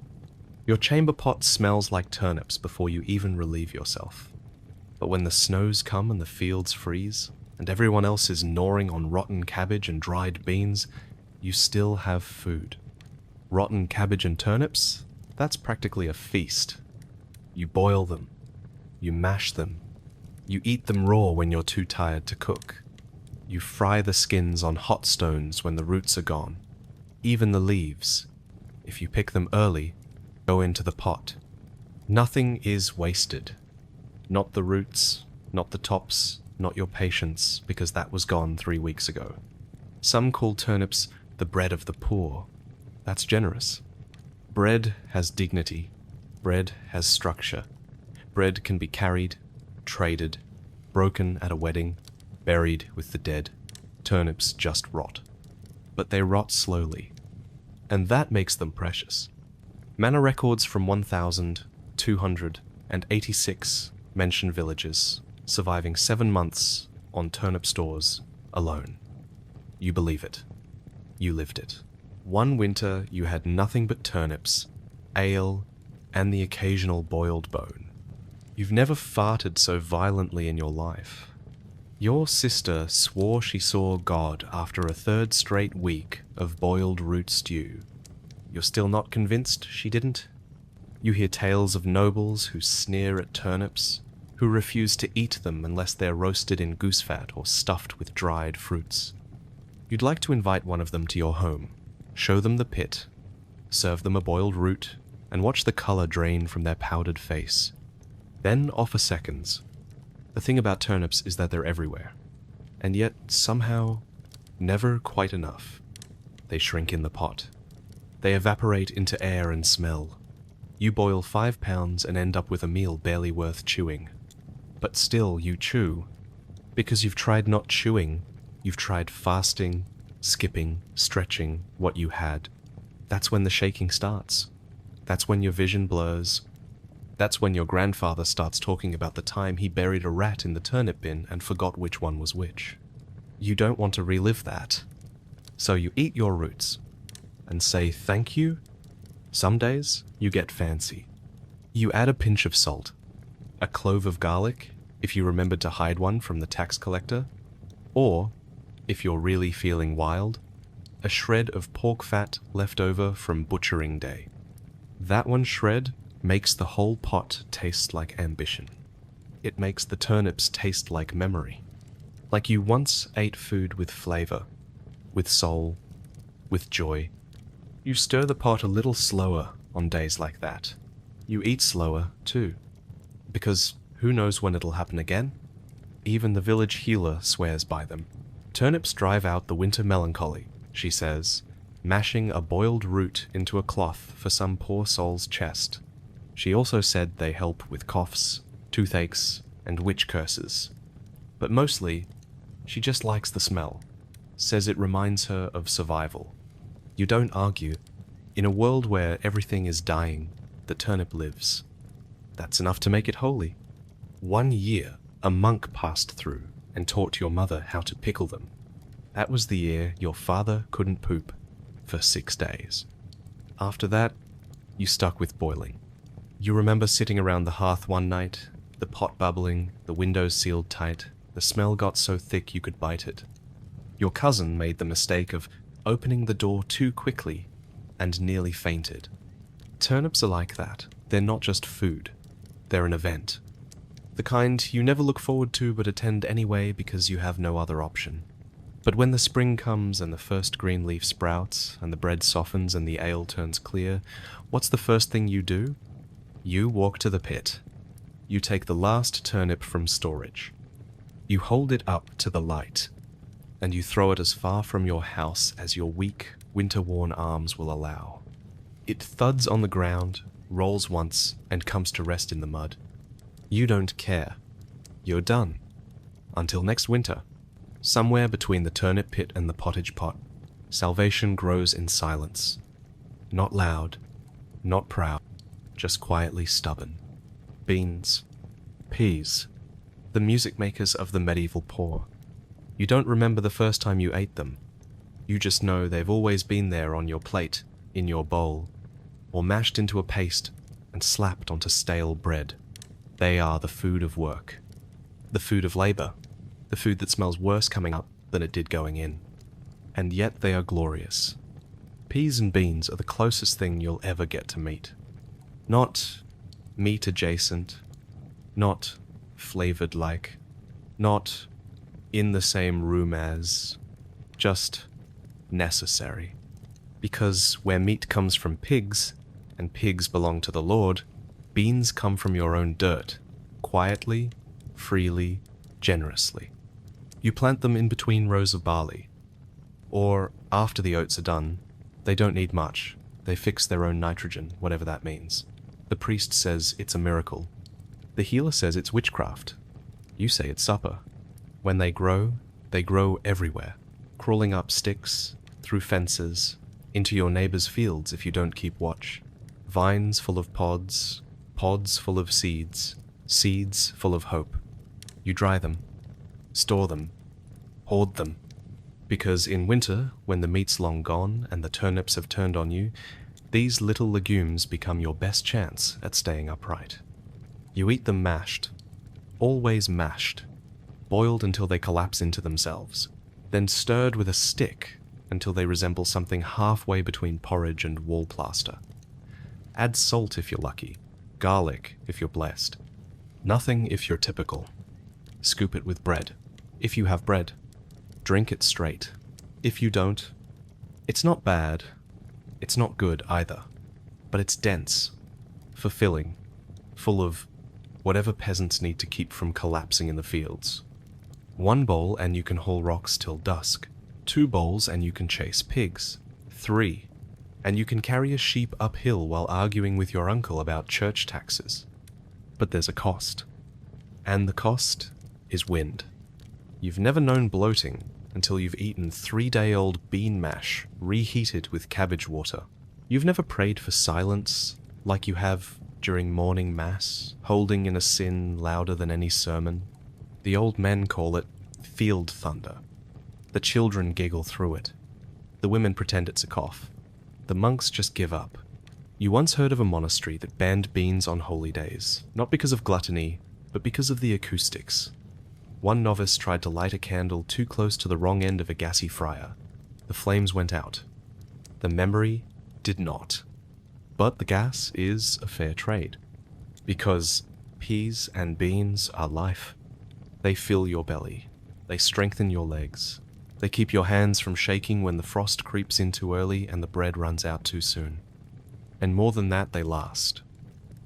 Your chamber pot smells like turnips before you even relieve yourself. But when the snows come and the fields freeze, and everyone else is gnawing on rotten cabbage and dried beans, you still have food. Rotten cabbage and turnips, that's practically a feast. You boil them, you mash them, you eat them raw when you're too tired to cook. You fry the skins on hot stones when the roots are gone. Even the leaves, if you pick them early, go into the pot. Nothing is wasted. Not the roots, not the tops, not your patience, because that was gone 3 weeks ago. Some call turnips the bread of the poor. That's generous. Bread has dignity. Bread has structure. Bread can be carried, traded, broken at a wedding, buried with the dead. Turnips just rot. But they rot slowly. And that makes them precious. Manor records from 1,286 mention villages, surviving 7 months on turnip stores alone. You believe it. You lived it. One winter you had nothing but turnips, ale, and the occasional boiled bone. You've never farted so violently in your life. Your sister swore she saw God after a 3rd straight week of boiled root stew. You're still not convinced she didn't? You hear tales of nobles who sneer at turnips, who refuse to eat them unless they're roasted in goose fat or stuffed with dried fruits. You'd like to invite one of them to your home, show them the pit, serve them a boiled root, and watch the color drain from their powdered face. Then offer seconds. The thing about turnips is that they're everywhere, and yet somehow never quite enough. They shrink in the pot. They evaporate into air and smell. You boil 5 pounds and end up with a meal barely worth chewing. But still you chew, because you've tried not chewing, you've tried fasting, skipping, stretching what you had. That's when the shaking starts. That's when your vision blurs. That's when your grandfather starts talking about the time he buried a rat in the turnip bin and forgot which one was which. You don't want to relive that. So you eat your roots and say thank you. Some days you get fancy. You add a pinch of salt, a clove of garlic if you remembered to hide one from the tax collector, or, if you're really feeling wild, a shred of pork fat left over from butchering day. That one shred makes the whole pot taste like ambition. It makes the turnips taste like memory. Like you once ate food with flavor, with soul, with joy. You stir the pot a little slower on days like that. You eat slower, too. Because who knows when it'll happen again? Even the village healer swears by them. Turnips drive out the winter melancholy, she says, mashing a boiled root into a cloth for some poor soul's chest. She also said they help with coughs, toothaches, and witch curses. But mostly, she just likes the smell, says it reminds her of survival. You don't argue. In a world where everything is dying, the turnip lives. That's enough to make it holy. 1 year, a monk passed through and taught your mother how to pickle them. That was the year your father couldn't poop for 6 days. After that, you stuck with boiling. You remember sitting around the hearth one night, the pot bubbling, the windows sealed tight, the smell got so thick you could bite it. Your cousin made the mistake of opening the door too quickly and nearly fainted. Turnips are like that. They're not just food. They're an event. The kind you never look forward to but attend anyway because you have no other option. But when the spring comes and the first green leaf sprouts and the bread softens and the ale turns clear, what's the first thing you do? You walk to the pit. You take the last turnip from storage. You hold it up to the light, and you throw it as far from your house as your weak, winter-worn arms will allow. It thuds on the ground, rolls once, and comes to rest in the mud. You don't care. You're done. Until next winter. Somewhere between the turnip pit and the pottage pot, salvation grows in silence. Not loud, not proud, just quietly stubborn. Beans, peas, the music makers of the medieval poor. You don't remember the first time you ate them. You just know they've always been there on your plate, in your bowl, or mashed into a paste and slapped onto stale bread. They are the food of work, the food of labor, the food that smells worse coming up than it did going in. And yet they are glorious. Peas and beans are the closest thing you'll ever get to meat. Not meat adjacent, not flavored like, not in the same room as, just necessary. Because where meat comes from pigs, and pigs belong to the Lord, beans come from your own dirt, quietly, freely, generously. You plant them in between rows of barley. Or, after the oats are done, they don't need much. They fix their own nitrogen, whatever that means. The priest says it's a miracle. The healer says it's witchcraft. You say it's supper. When they grow everywhere, crawling up sticks, through fences, into your neighbor's fields if you don't keep watch. Vines full of pods, pods full of seeds, seeds full of hope. You dry them, store them, hoard them. Because in winter, when the meat's long gone and the turnips have turned on you, these little legumes become your best chance at staying upright. You eat them mashed, always mashed, boiled until they collapse into themselves, then stirred with a stick until they resemble something halfway between porridge and wall plaster. Add salt if you're lucky, garlic if you're blessed. Nothing if you're typical. Scoop it with bread, if you have bread. Drink it straight. If you don't, it's not bad, it's not good either, but it's dense, fulfilling, full of whatever peasants need to keep from collapsing in the fields. 1 bowl and you can haul rocks till dusk. 2 bowls and you can chase pigs. 3, and you can carry a sheep uphill while arguing with your uncle about church taxes. But there's a cost. And the cost is wind. You've never known bloating until you've eaten 3-day-old bean mash reheated with cabbage water. You've never prayed for silence like you have during morning mass, holding in a sin louder than any sermon. The old men call it field thunder. The children giggle through it. The women pretend it's a cough. The monks just give up. You once heard of a monastery that banned beans on holy days, not because of gluttony, but because of the acoustics. One novice tried to light a candle too close to the wrong end of a gassy fryer. The flames went out. The memory did not. But the gas is a fair trade, because peas and beans are life. They fill your belly. They strengthen your legs. They keep your hands from shaking when the frost creeps in too early and the bread runs out too soon. And more than that, they last.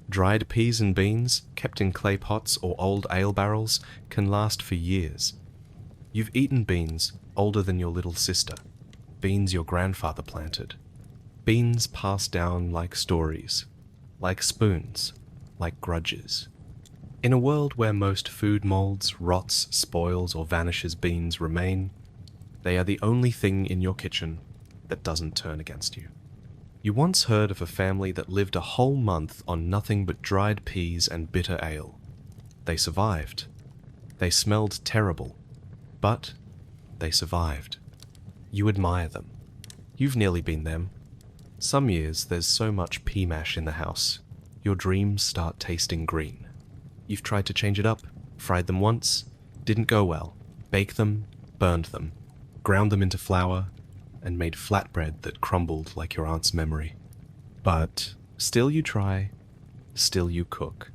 Dried peas and beans, kept in clay pots or old ale barrels, can last for years. You've eaten beans older than your little sister, beans your grandfather planted. Beans passed down like stories, like spoons, like grudges. In a world where most food molds, rots, spoils, or vanishes, beans remain. They are the only thing in your kitchen that doesn't turn against you. You once heard of a family that lived a whole month on nothing but dried peas and bitter ale. They survived. They smelled terrible, but they survived. You admire them. You've nearly been them. Some years there's so much pea mash in the house, your dreams start tasting green. You've tried to change it up, fried them once, didn't go well, baked them, burned them, ground them into flour, and made flatbread that crumbled like your aunt's memory. But still you try, still you cook.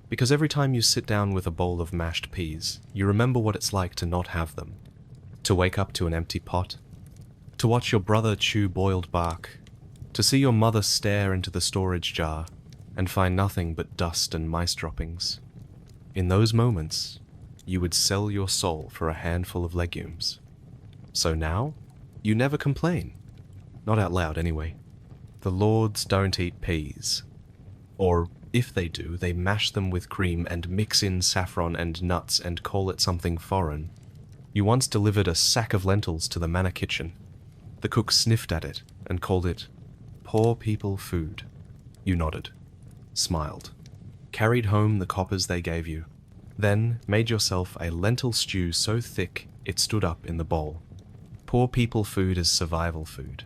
Because every time you sit down with a bowl of mashed peas, you remember what it's like to not have them, to wake up to an empty pot, to watch your brother chew boiled bark, to see your mother stare into the storage jar and find nothing but dust and mice droppings. In those moments, you would sell your soul for a handful of legumes. So now, you never complain. Not out loud, anyway. The lords don't eat peas. Or, if they do, they mash them with cream and mix in saffron and nuts and call it something foreign. You once delivered a sack of lentils to the manor kitchen. The cook sniffed at it and called it poor people food. You nodded, smiled, carried home the coppers they gave you, then made yourself a lentil stew so thick it stood up in the bowl. Poor people food is survival food,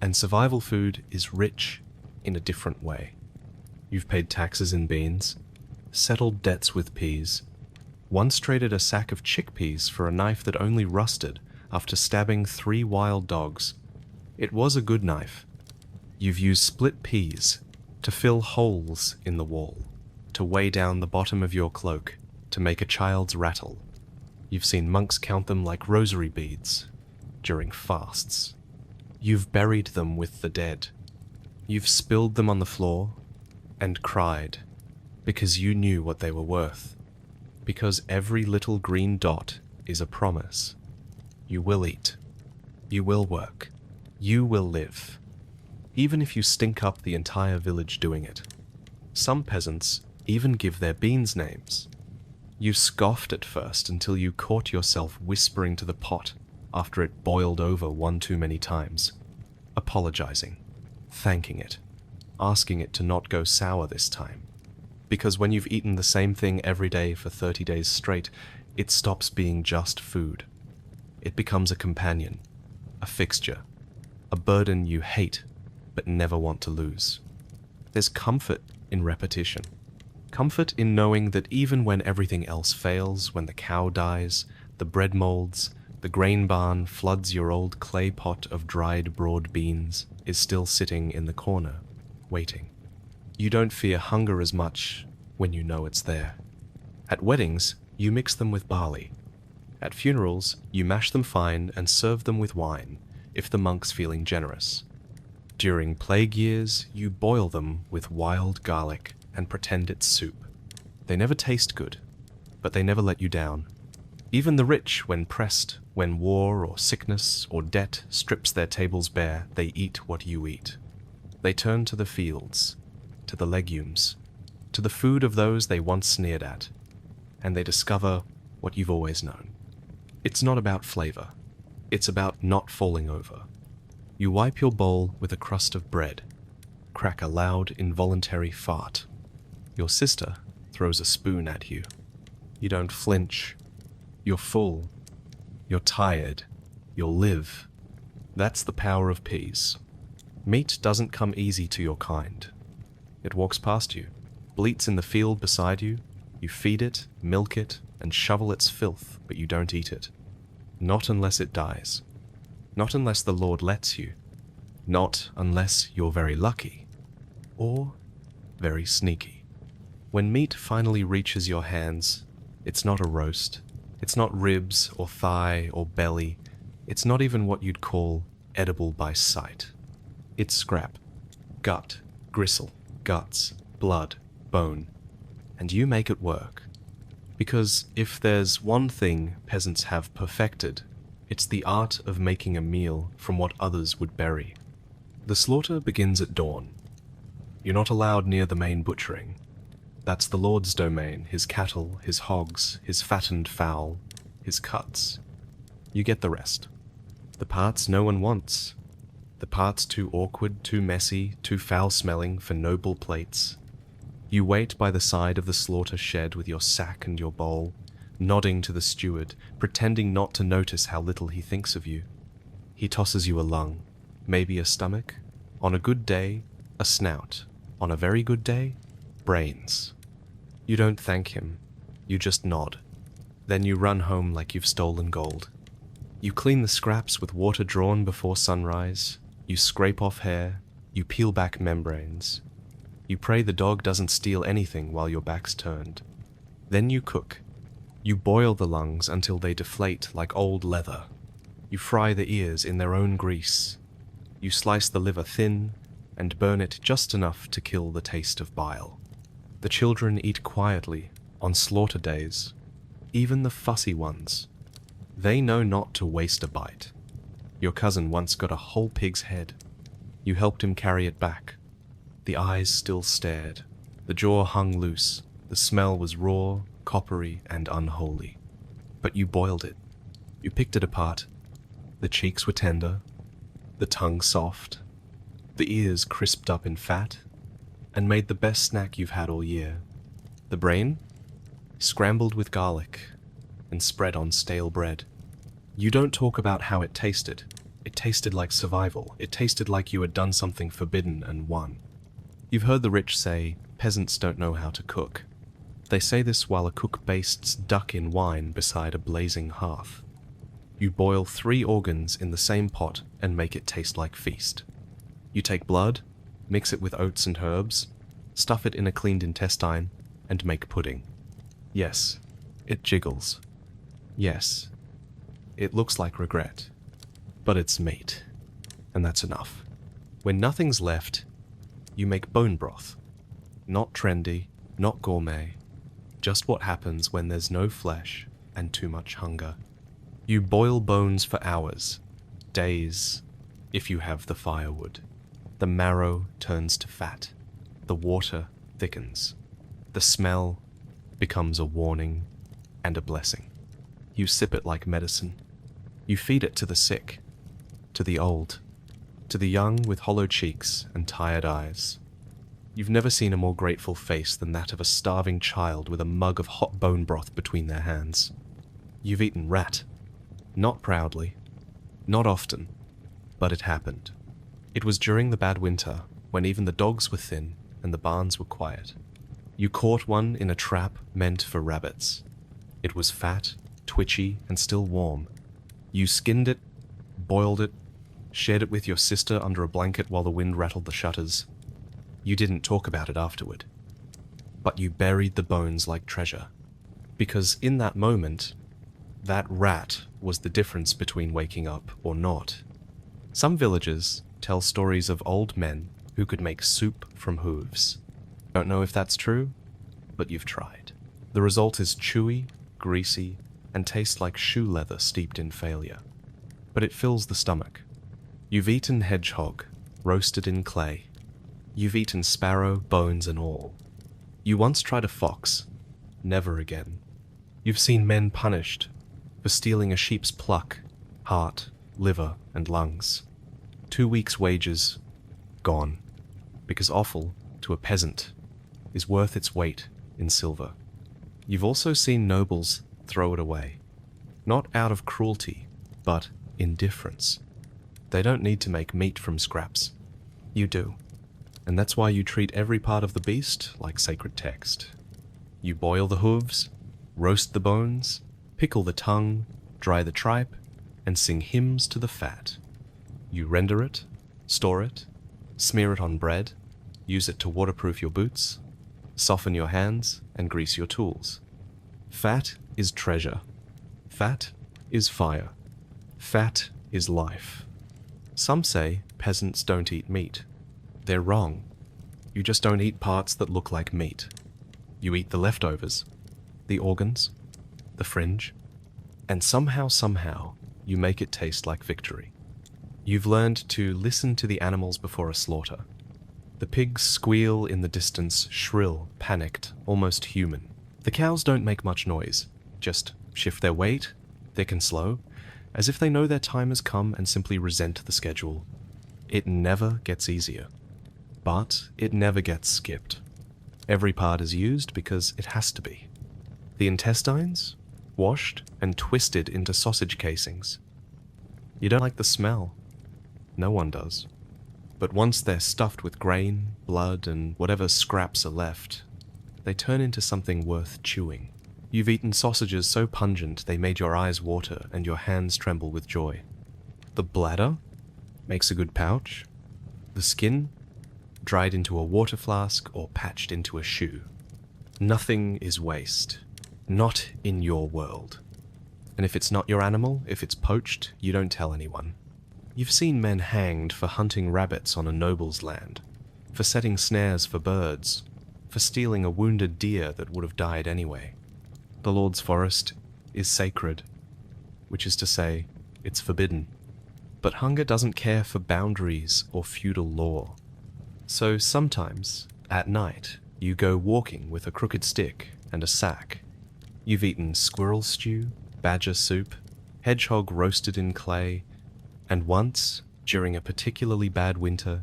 and survival food is rich in a different way. You've paid taxes in beans, settled debts with peas, once traded a sack of chickpeas for a knife that only rusted after stabbing 3 wild dogs. It was a good knife. You've used split peas to fill holes in the wall, to weigh down the bottom of your cloak, to make a child's rattle. You've seen monks count them like rosary beads during fasts. You've buried them with the dead. You've spilled them on the floor and cried because you knew what they were worth. Because every little green dot is a promise. You will eat. You will work. You will live. Even if you stink up the entire village doing it. Some peasants even give their beans names. You scoffed at first until you caught yourself whispering to the pot after it boiled over one too many times, apologizing, thanking it, asking it to not go sour this time. Because when you've eaten the same thing every day for 30 days straight, it stops being just food. It becomes a companion, a fixture, a burden you hate but never want to lose. There's comfort in repetition. Comfort in knowing that even when everything else fails, when the cow dies, the bread molds, the grain barn floods your old clay pot of dried broad beans, is still sitting in the corner, waiting. You don't fear hunger as much when you know it's there. At weddings, you mix them with barley. At funerals, you mash them fine and serve them with wine, if the monk's feeling generous. During plague years, you boil them with wild garlic and pretend it's soup. They never taste good, but they never let you down. Even the rich, when pressed, when war or sickness or debt strips their tables bare, they eat what you eat. They turn to the fields, to the legumes, to the food of those they once sneered at, and they discover what you've always known. It's not about flavor. It's about not falling over. You wipe your bowl with a crust of bread, crack a loud, involuntary fart. Your sister throws a spoon at you. You don't flinch. You're full. You're tired. You'll live. That's the power of peas. Meat doesn't come easy to your kind. It walks past you, bleats in the field beside you. You feed it, milk it, and shovel its filth, but you don't eat it. Not unless it dies. Not unless the Lord lets you. Not unless you're very lucky. Or very sneaky. When meat finally reaches your hands, it's not a roast. It's not ribs or thigh or belly. It's not even what you'd call edible by sight. It's scrap, gut, gristle, guts, blood, bone. And you make it work. Because if there's one thing peasants have perfected, it's the art of making a meal from what others would bury. The slaughter begins at dawn. You're not allowed near the main butchering. That's the Lord's domain, his cattle, his hogs, his fattened fowl, his cuts. You get the rest. The parts no one wants. The parts too awkward, too messy, too foul-smelling for noble plates. You wait by the side of the slaughter shed with your sack and your bowl, nodding to the steward, pretending not to notice how little he thinks of you. He tosses you a lung, maybe a stomach, on a good day, a snout, on a very good day, brains. You don't thank him, you just nod. Then you run home like you've stolen gold. You clean the scraps with water drawn before sunrise, you scrape off hair, you peel back membranes. You pray the dog doesn't steal anything while your back's turned. Then you cook. You boil the lungs until they deflate like old leather. You fry the ears in their own grease. You slice the liver thin and burn it just enough to kill the taste of bile. The children eat quietly on slaughter days, even the fussy ones. They know not to waste a bite. Your cousin once got a whole pig's head. You helped him carry it back. The eyes still stared. The jaw hung loose. The smell was raw, coppery, and unholy. But you boiled it. You picked it apart. The cheeks were tender. The tongue soft. The ears crisped up in fat. And made the best snack you've had all year. The brain? Scrambled with garlic. And spread on stale bread. You don't talk about how it tasted. It tasted like survival. It tasted like you had done something forbidden and won. You've heard the rich say, peasants don't know how to cook. They say this while a cook bastes duck in wine beside a blazing hearth. You boil 3 organs in the same pot and make it taste like feast. You take blood, mix it with oats and herbs, stuff it in a cleaned intestine, and make pudding. Yes, it jiggles. Yes, it looks like regret. But it's meat, and that's enough. When nothing's left, you make bone broth. Not trendy, not gourmet, just what happens when there's no flesh and too much hunger. You boil bones for hours, days, if you have the firewood. The marrow turns to fat. The water thickens. The smell becomes a warning and a blessing. You sip it like medicine. You feed it to the sick, to the old, to the young with hollow cheeks and tired eyes. You've never seen a more grateful face than that of a starving child with a mug of hot bone broth between their hands. You've eaten rat. Not proudly. Not often. But it happened. It was during the bad winter, when even the dogs were thin and the barns were quiet. You caught one in a trap meant for rabbits. It was fat, twitchy, and still warm. You skinned it, boiled it, shared it with your sister under a blanket while the wind rattled the shutters. You didn't talk about it afterward. But you buried the bones like treasure. Because in that moment, that rat was the difference between waking up or not. Some villagers tell stories of old men who could make soup from hooves. Don't know if that's true, but you've tried. The result is chewy, greasy, and tastes like shoe leather steeped in failure. But it fills the stomach. You've eaten hedgehog, roasted in clay. You've eaten sparrow, bones and all. You once tried a fox. Never again. You've seen men punished for stealing a sheep's pluck, heart, liver, and lungs. 2 weeks' wages gone, because offal, to a peasant, is worth its weight in silver. You've also seen nobles throw it away, not out of cruelty, but indifference. They don't need to make meat from scraps. You do. And that's why you treat every part of the beast like sacred text. You boil the hooves, roast the bones, pickle the tongue, dry the tripe, and sing hymns to the fat. You render it, store it, smear it on bread, use it to waterproof your boots, soften your hands, and grease your tools. Fat is treasure. Fat is fire. Fat is life. Some say peasants don't eat meat. They're wrong. You just don't eat parts that look like meat. You eat the leftovers, the organs, the fringe, and somehow, you make it taste like victory. You've learned to listen to the animals before a slaughter. The pigs squeal in the distance, shrill, panicked, almost human. The cows don't make much noise, just shift their weight, thick and slow, as if they know their time has come and simply resent the schedule. It never gets easier. But it never gets skipped. Every part is used because it has to be. The intestines? Washed and twisted into sausage casings. You don't like the smell. No one does. But once they're stuffed with grain, blood, and whatever scraps are left, they turn into something worth chewing. You've eaten sausages so pungent they made your eyes water and your hands tremble with joy. The bladder makes a good pouch. The skin, dried into a water flask or patched into a shoe. Nothing is waste. Not in your world. And if it's not your animal, if it's poached, you don't tell anyone. You've seen men hanged for hunting rabbits on a noble's land, for setting snares for birds, for stealing a wounded deer that would have died anyway. The Lord's forest is sacred, which is to say, it's forbidden. But hunger doesn't care for boundaries or feudal law. So sometimes, at night, you go walking with a crooked stick and a sack. You've eaten squirrel stew, badger soup, hedgehog roasted in clay, and once, during a particularly bad winter,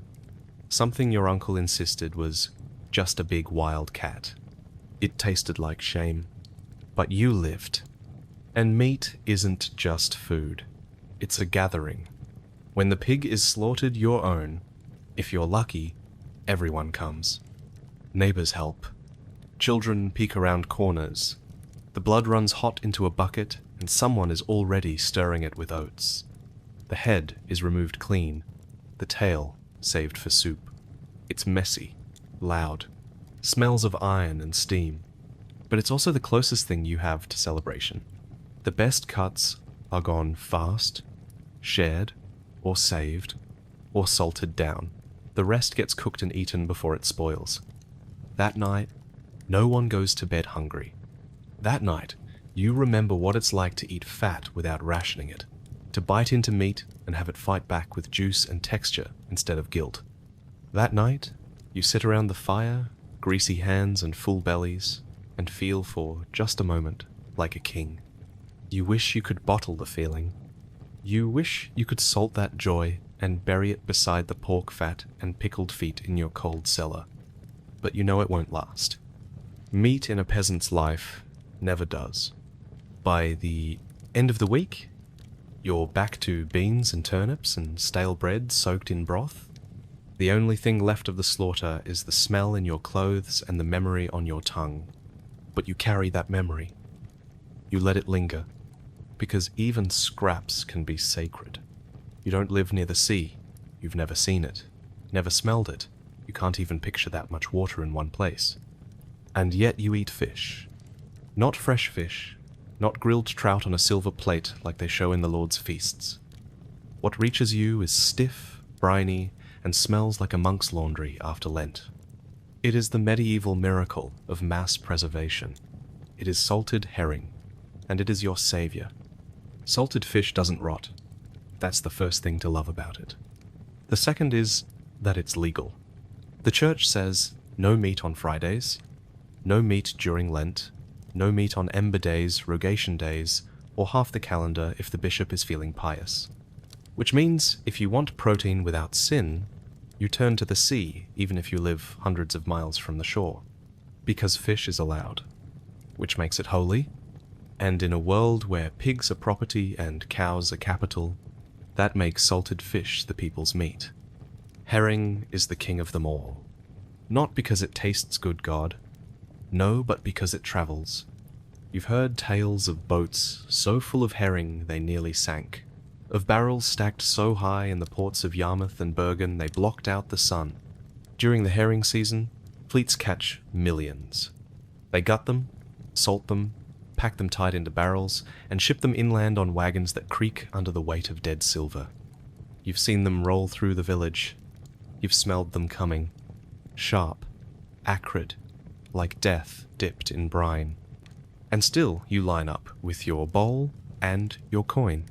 something your uncle insisted was just a big wild cat. It tasted like shame. But you lived. And meat isn't just food. It's a gathering. When the pig is slaughtered your own, if you're lucky, everyone comes. Neighbors help. Children peek around corners. The blood runs hot into a bucket, and someone is already stirring it with oats. The head is removed clean, the tail saved for soup. It's messy, loud, smells of iron and steam. But it's also the closest thing you have to celebration. The best cuts are gone fast, shared, or saved, or salted down. The rest gets cooked and eaten before it spoils. That night, no one goes to bed hungry. That night, you remember what it's like to eat fat without rationing it, to bite into meat and have it fight back with juice and texture instead of guilt. That night, you sit around the fire, greasy hands and full bellies, and feel for just a moment like a king. You wish you could bottle the feeling. You wish you could salt that joy and bury it beside the pork fat and pickled feet in your cold cellar. But you know it won't last. Meat in a peasant's life never does. By the end of the week, you're back to beans and turnips and stale bread soaked in broth. The only thing left of the slaughter is the smell in your clothes and the memory on your tongue. But you carry that memory. You let it linger, because even scraps can be sacred. You don't live near the sea. You've never seen it, never smelled it. You can't even picture that much water in one place. And yet you eat fish. Not fresh fish, not grilled trout on a silver plate like they show in the Lord's feasts. What reaches you is stiff, briny, and smells like a monk's laundry after Lent. It is the medieval miracle of mass preservation. It is salted herring, and it is your savior. Salted fish doesn't rot. That's the first thing to love about it. The second is that it's legal. The church says no meat on Fridays, no meat during Lent, no meat on Ember days, Rogation days, or half the calendar if the bishop is feeling pious. Which means if you want protein without sin, you turn to the sea even if you live hundreds of miles from the shore, because fish is allowed, which makes it holy, and in a world where pigs are property and cows are capital, that makes salted fish the people's meat. Herring is the king of them all, not because it tastes good, God, no, but because it travels. You've heard tales of boats so full of herring they nearly sank, of barrels stacked so high in the ports of Yarmouth and Bergen they blocked out the sun. During the herring season, fleets catch millions. They gut them, salt them, pack them tight into barrels, and ship them inland on wagons that creak under the weight of dead silver. You've seen them roll through the village. You've smelled them coming. Sharp, acrid, like death dipped in brine. And still you line up with your bowl and your coin.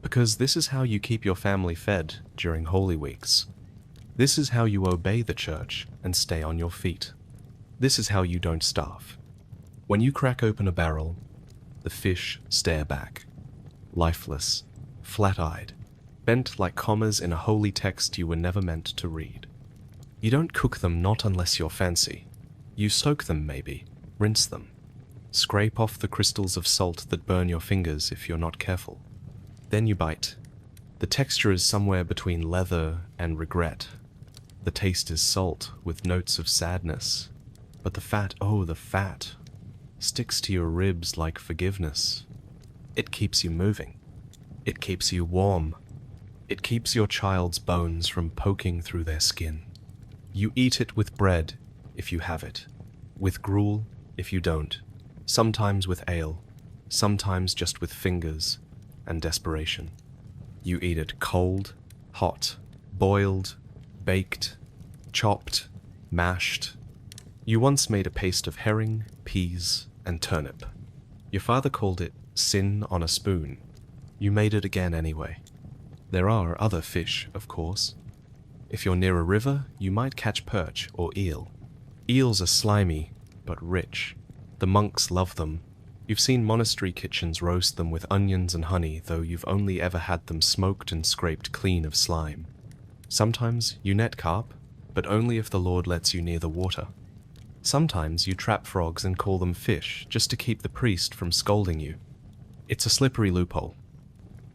Because this is how you keep your family fed during Holy Weeks. This is how you obey the church and stay on your feet. This is how you don't starve. When you crack open a barrel, the fish stare back, lifeless, flat-eyed, bent like commas in a holy text you were never meant to read. You don't cook them, not unless you're fancy. You soak them maybe, rinse them, scrape off the crystals of salt that burn your fingers if you're not careful. Then you bite. The texture is somewhere between leather and regret. The taste is salt with notes of sadness. But the fat, oh, the fat, sticks to your ribs like forgiveness. It keeps you moving. It keeps you warm. It keeps your child's bones from poking through their skin. You eat it with bread, if you have it. With gruel, if you don't. Sometimes with ale. Sometimes just with fingers and desperation. You eat it cold, hot, boiled, baked, chopped, mashed. You once made a paste of herring, peas, and turnip. Your father called it sin on a spoon. You made it again anyway. There are other fish, of course. If you're near a river, you might catch perch or eel. Eels are slimy, but rich. The monks love them. You've seen monastery kitchens roast them with onions and honey, though you've only ever had them smoked and scraped clean of slime. Sometimes you net carp, but only if the Lord lets you near the water. Sometimes you trap frogs and call them fish, just to keep the priest from scolding you. It's a slippery loophole,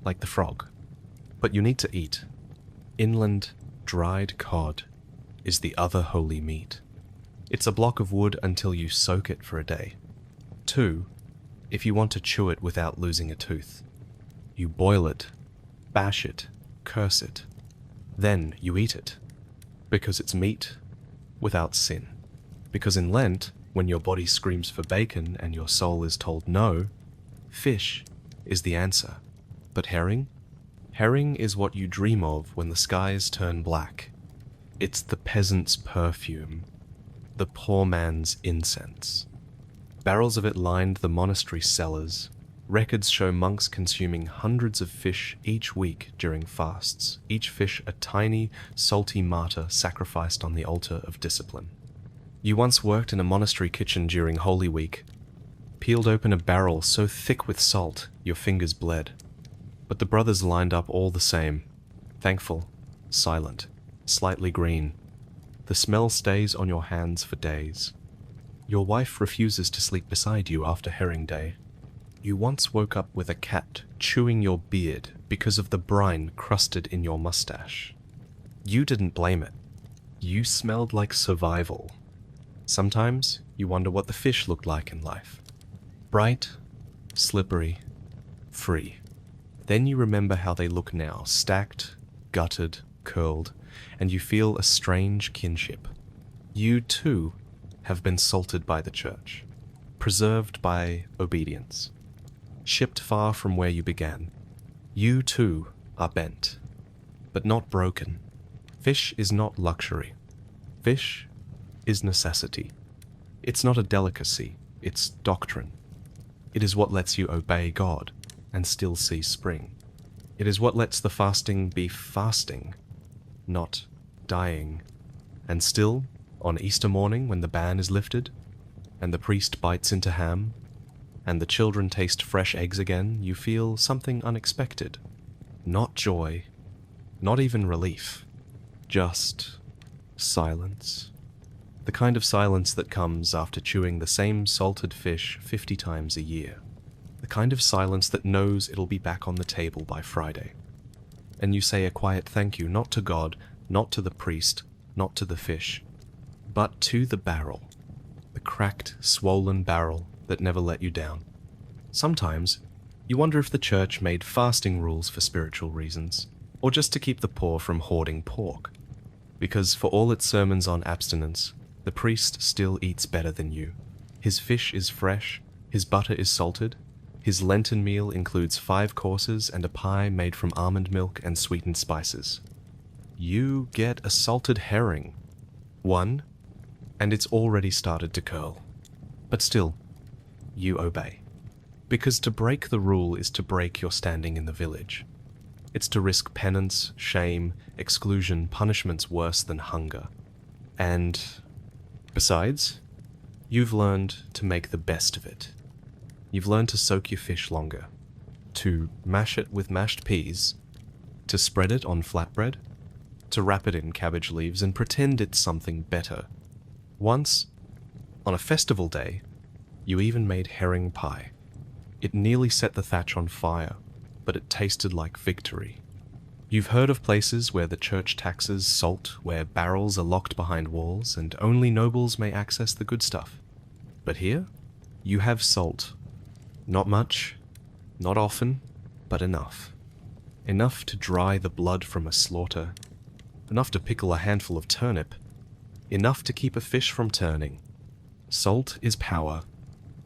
like the frog. But you need to eat. Inland, dried cod is the other holy meat. It's a block of wood until you soak it for a day. 2, if you want to chew it without losing a tooth. You boil it, bash it, curse it. Then you eat it. Because it's meat without sin. Because in Lent, when your body screams for bacon and your soul is told no, fish is the answer. But herring? Herring is what you dream of when the skies turn black. It's the peasant's perfume, the poor man's incense. Barrels of it lined the monastery cellars. Records show monks consuming hundreds of fish each week during fasts, each fish a tiny, salty martyr sacrificed on the altar of discipline. You once worked in a monastery kitchen during Holy Week, peeled open a barrel so thick with salt your fingers bled. But the brothers lined up all the same, thankful, silent, slightly green. The smell stays on your hands for days. Your wife refuses to sleep beside you after herring day. You once woke up with a cat chewing your beard because of the brine crusted in your mustache. You didn't blame it. You smelled like survival. Sometimes you wonder what the fish looked like in life. Bright, slippery, free. Then you remember how they look now, stacked, gutted, curled, and you feel a strange kinship. You, too, have been salted by the church, preserved by obedience, shipped far from where you began. You, too, are bent, but not broken. Fish is not luxury. Fish is necessity. It's not a delicacy, it's doctrine. It is what lets you obey God and still see spring. It is what lets the fasting be fasting, not dying. And still, on Easter morning when the ban is lifted, and the priest bites into ham, and the children taste fresh eggs again, you feel something unexpected. Not joy, Not even relief. Just silence. The kind of silence that comes after chewing the same salted fish 50 times a year. The kind of silence that knows it'll be back on the table by Friday. And you say a quiet thank you, not to God, not to the priest, not to the fish, but to the barrel. The cracked, swollen barrel that never let you down. Sometimes, you wonder if the church made fasting rules for spiritual reasons, or just to keep the poor from hoarding pork. Because for all its sermons on abstinence, the priest still eats better than you. His fish is fresh, his butter is salted, his Lenten meal includes 5 courses and a pie made from almond milk and sweetened spices. You get a salted herring. 1, and it's already started to curl. But still, you obey. Because to break the rule is to break your standing in the village. It's to risk penance, shame, exclusion, punishments worse than hunger. And besides, you've learned to make the best of it. You've learned to soak your fish longer, to mash it with mashed peas, to spread it on flatbread, to wrap it in cabbage leaves and pretend it's something better. Once, on a festival day, you even made herring pie. It nearly set the thatch on fire, but it tasted like victory. You've heard of places where the church taxes salt, where barrels are locked behind walls, and only nobles may access the good stuff. But here, you have salt. Not much, not often, but enough. Enough to dry the blood from a slaughter, enough to pickle a handful of turnip, enough to keep a fish from turning. Salt is power,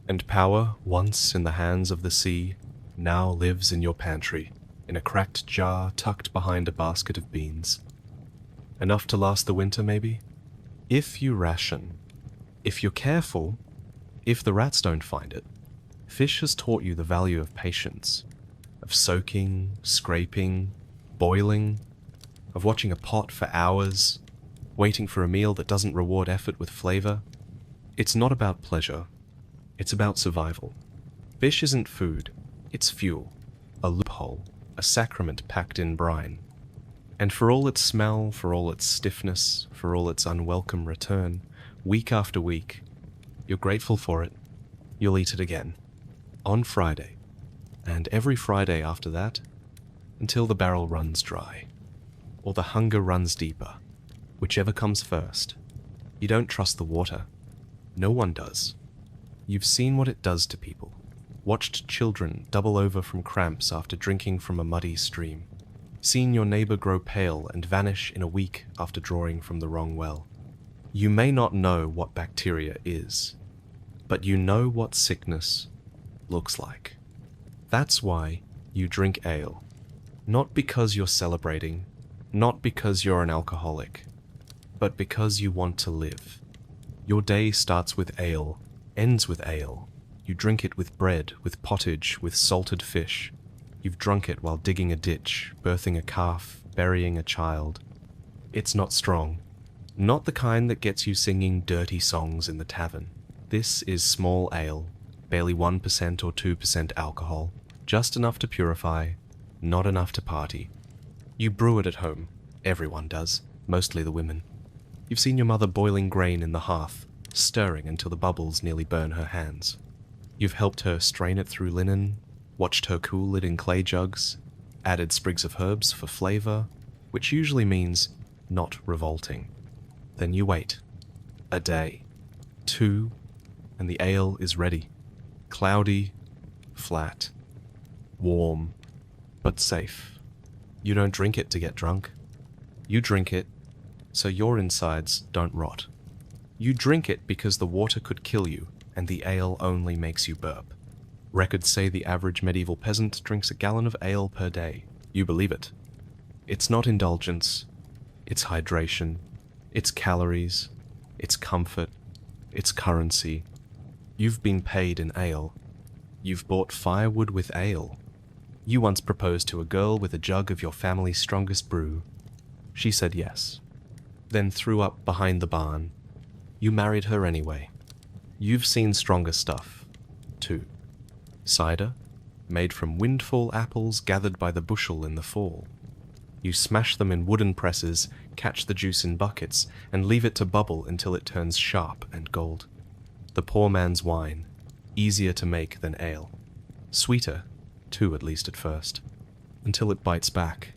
and power, once in the hands of the sea, now lives in your pantry, in a cracked jar tucked behind a basket of beans. Enough to last the winter, maybe? If you ration, if you're careful, if the rats don't find it. Fish has taught you the value of patience, of soaking, scraping, boiling, of watching a pot for hours, waiting for a meal that doesn't reward effort with flavor. It's not about pleasure, it's about survival. Fish isn't food, it's fuel, a loophole, a sacrament packed in brine. And for all its smell, for all its stiffness, for all its unwelcome return, week after week, you're grateful for it. You'll eat it again. On Friday, and every Friday after that, until the barrel runs dry, or the hunger runs deeper, whichever comes first. You don't trust the water. No one does. You've seen what it does to people, watched children double over from cramps after drinking from a muddy stream, seen your neighbor grow pale and vanish in a week after drawing from the wrong well. You may not know what bacteria is, but you know what sickness looks like. That's why you drink ale. Not because you're celebrating, not because you're an alcoholic, but because you want to live. Your day starts with ale, ends with ale. You drink it with bread, with pottage, with salted fish. You've drunk it while digging a ditch, birthing a calf, burying a child. It's not strong. Not the kind that gets you singing dirty songs in the tavern. This is small ale, barely 1% or 2% alcohol, just enough to purify, not enough to party. You brew it at home. Everyone does, mostly the women. You've seen your mother boiling grain in the hearth, stirring until the bubbles nearly burn her hands. You've helped her strain it through linen, watched her cool it in clay jugs, added sprigs of herbs for flavor, which usually means not revolting. Then you wait. A day. 2, and the ale is ready. Cloudy, flat, warm, but safe. You don't drink it to get drunk. You drink it so your insides don't rot. You drink it because the water could kill you, and the ale only makes you burp. Records say the average medieval peasant drinks a gallon of ale per day. You believe it. It's not indulgence. It's hydration. It's calories. It's comfort. It's currency. You've been paid in ale. You've bought firewood with ale. You once proposed to a girl with a jug of your family's strongest brew. She said yes, then threw up behind the barn. You married her anyway. You've seen stronger stuff, too. Cider, made from windfall apples gathered by the bushel in the fall. You smash them in wooden presses, catch the juice in buckets, and leave it to bubble until it turns sharp and gold. The poor man's wine, easier to make than ale. Sweeter, too, at least at first, until it bites back.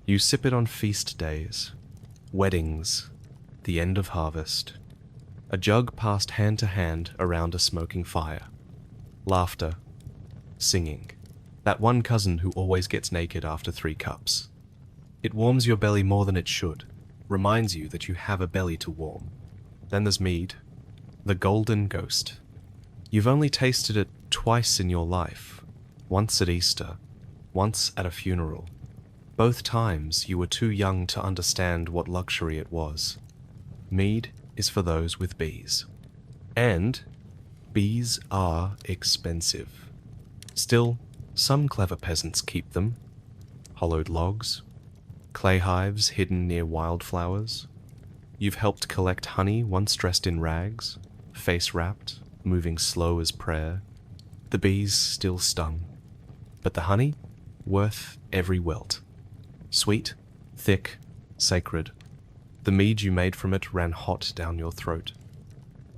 You sip it on feast days, weddings, the end of harvest. A jug passed hand to hand around a smoking fire. Laughter, singing. That one cousin who always gets naked after 3 cups. It warms your belly more than it should, reminds you that you have a belly to warm. Then there's mead, the golden ghost. You've only tasted it twice in your life, once at Easter, once at a funeral. Both times you were too young to understand what luxury it was. Mead is for those with bees. And bees are expensive. Still, some clever peasants keep them. Hollowed logs, clay hives hidden near wildflowers. You've helped collect honey once dressed in rags, face-wrapped, moving slow as prayer. The bees still stung, but the honey, worth every welt. Sweet, thick, sacred. The mead you made from it ran hot down your throat.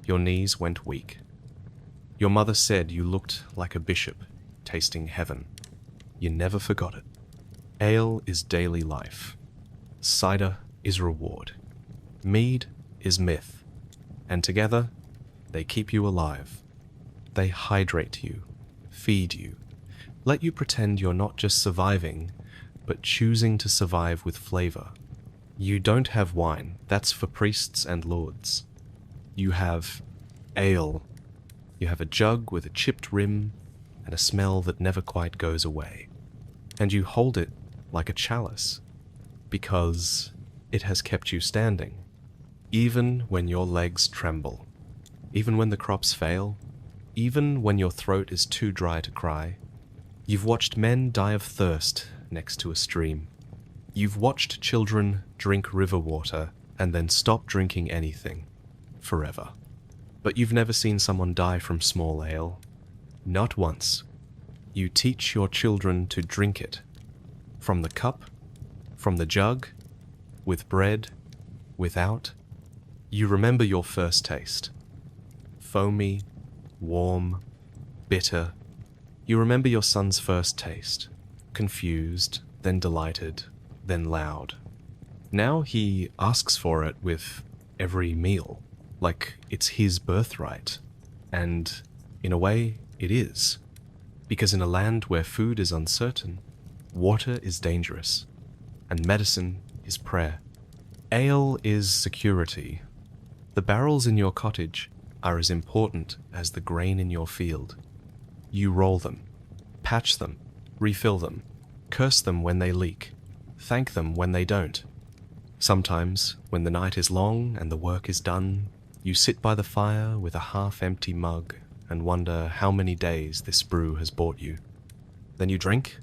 Your knees went weak. Your mother said you looked like a bishop, tasting heaven. You never forgot it. Ale is daily life. Cider is reward. Mead is myth. And together, they keep you alive. They hydrate you, feed you, let you pretend you're not just surviving, but choosing to survive with flavor. You don't have wine, that's for priests and lords. You have ale. You have a jug with a chipped rim and a smell that never quite goes away. And you hold it like a chalice, because it has kept you standing, even when your legs tremble, even when the crops fail, even when your throat is too dry to cry. You've watched men die of thirst next to a stream. You've watched children drink river water and then stop drinking anything, forever. But you've never seen someone die from small ale. Not once. You teach your children to drink it. From the cup, from the jug, with bread, without. You remember your first taste. Foamy, warm, bitter. You remember your son's first taste. Confused, then delighted, then loud. Now he asks for it with every meal, like it's his birthright. And in a way, it is. Because in a land where food is uncertain, water is dangerous, and medicine is prayer. Ale is security. The barrels in your cottage are as important as the grain in your field. You roll them, patch them, refill them, curse them when they leak, thank them when they don't. Sometimes, when the night is long and the work is done, you sit by the fire with a half-empty mug and wonder how many days this brew has bought you. Then you drink,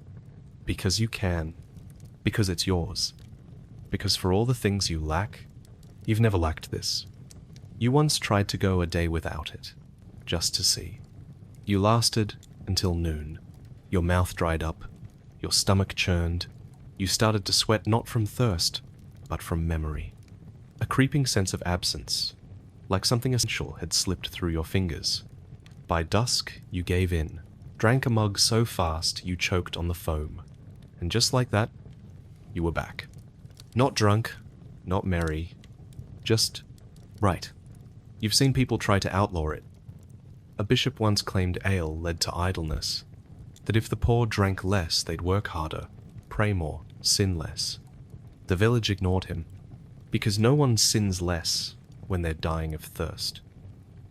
because you can, because it's yours, because for all the things you lack, you've never lacked this. You once tried to go a day without it, just to see. You lasted until noon. Your mouth dried up, your stomach churned. You started to sweat not from thirst, but from memory. A creeping sense of absence, like something essential had slipped through your fingers. By dusk, you gave in, drank a mug so fast you choked on the foam. And just like that, you were back. Not drunk, not merry, just right. You've seen people try to outlaw it. A bishop once claimed ale led to idleness, that if the poor drank less, they'd work harder, pray more, sin less. The village ignored him, because no one sins less when they're dying of thirst.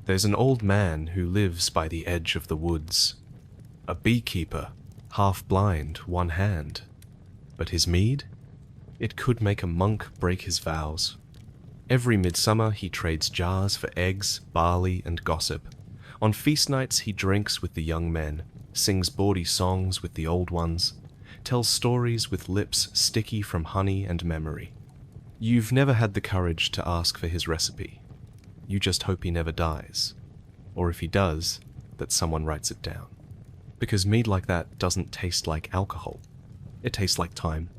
There's an old man who lives by the edge of the woods, a beekeeper, half blind, one hand. But his mead? It could make a monk break his vows. Every midsummer he trades jars for eggs, barley, and gossip. On feast nights he drinks with the young men, sings bawdy songs with the old ones, tells stories with lips sticky from honey and memory. You've never had the courage to ask for his recipe. You just hope he never dies. Or if he does, that someone writes it down. Because mead like that doesn't taste like alcohol. It tastes like time.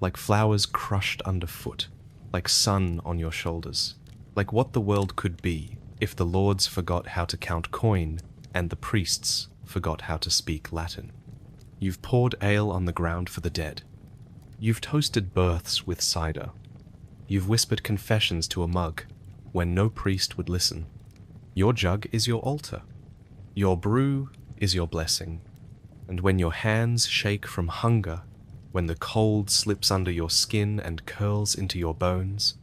like flowers crushed underfoot, like sun on your shoulders, like what the world could be if the lords forgot how to count coin and the priests forgot how to speak Latin. You've poured ale on the ground for the dead. You've toasted births with cider. You've whispered confessions to a mug when no priest would listen. Your jug is your altar. Your brew is your blessing. And when your hands shake from hunger, when the cold slips under your skin and curls into your bones,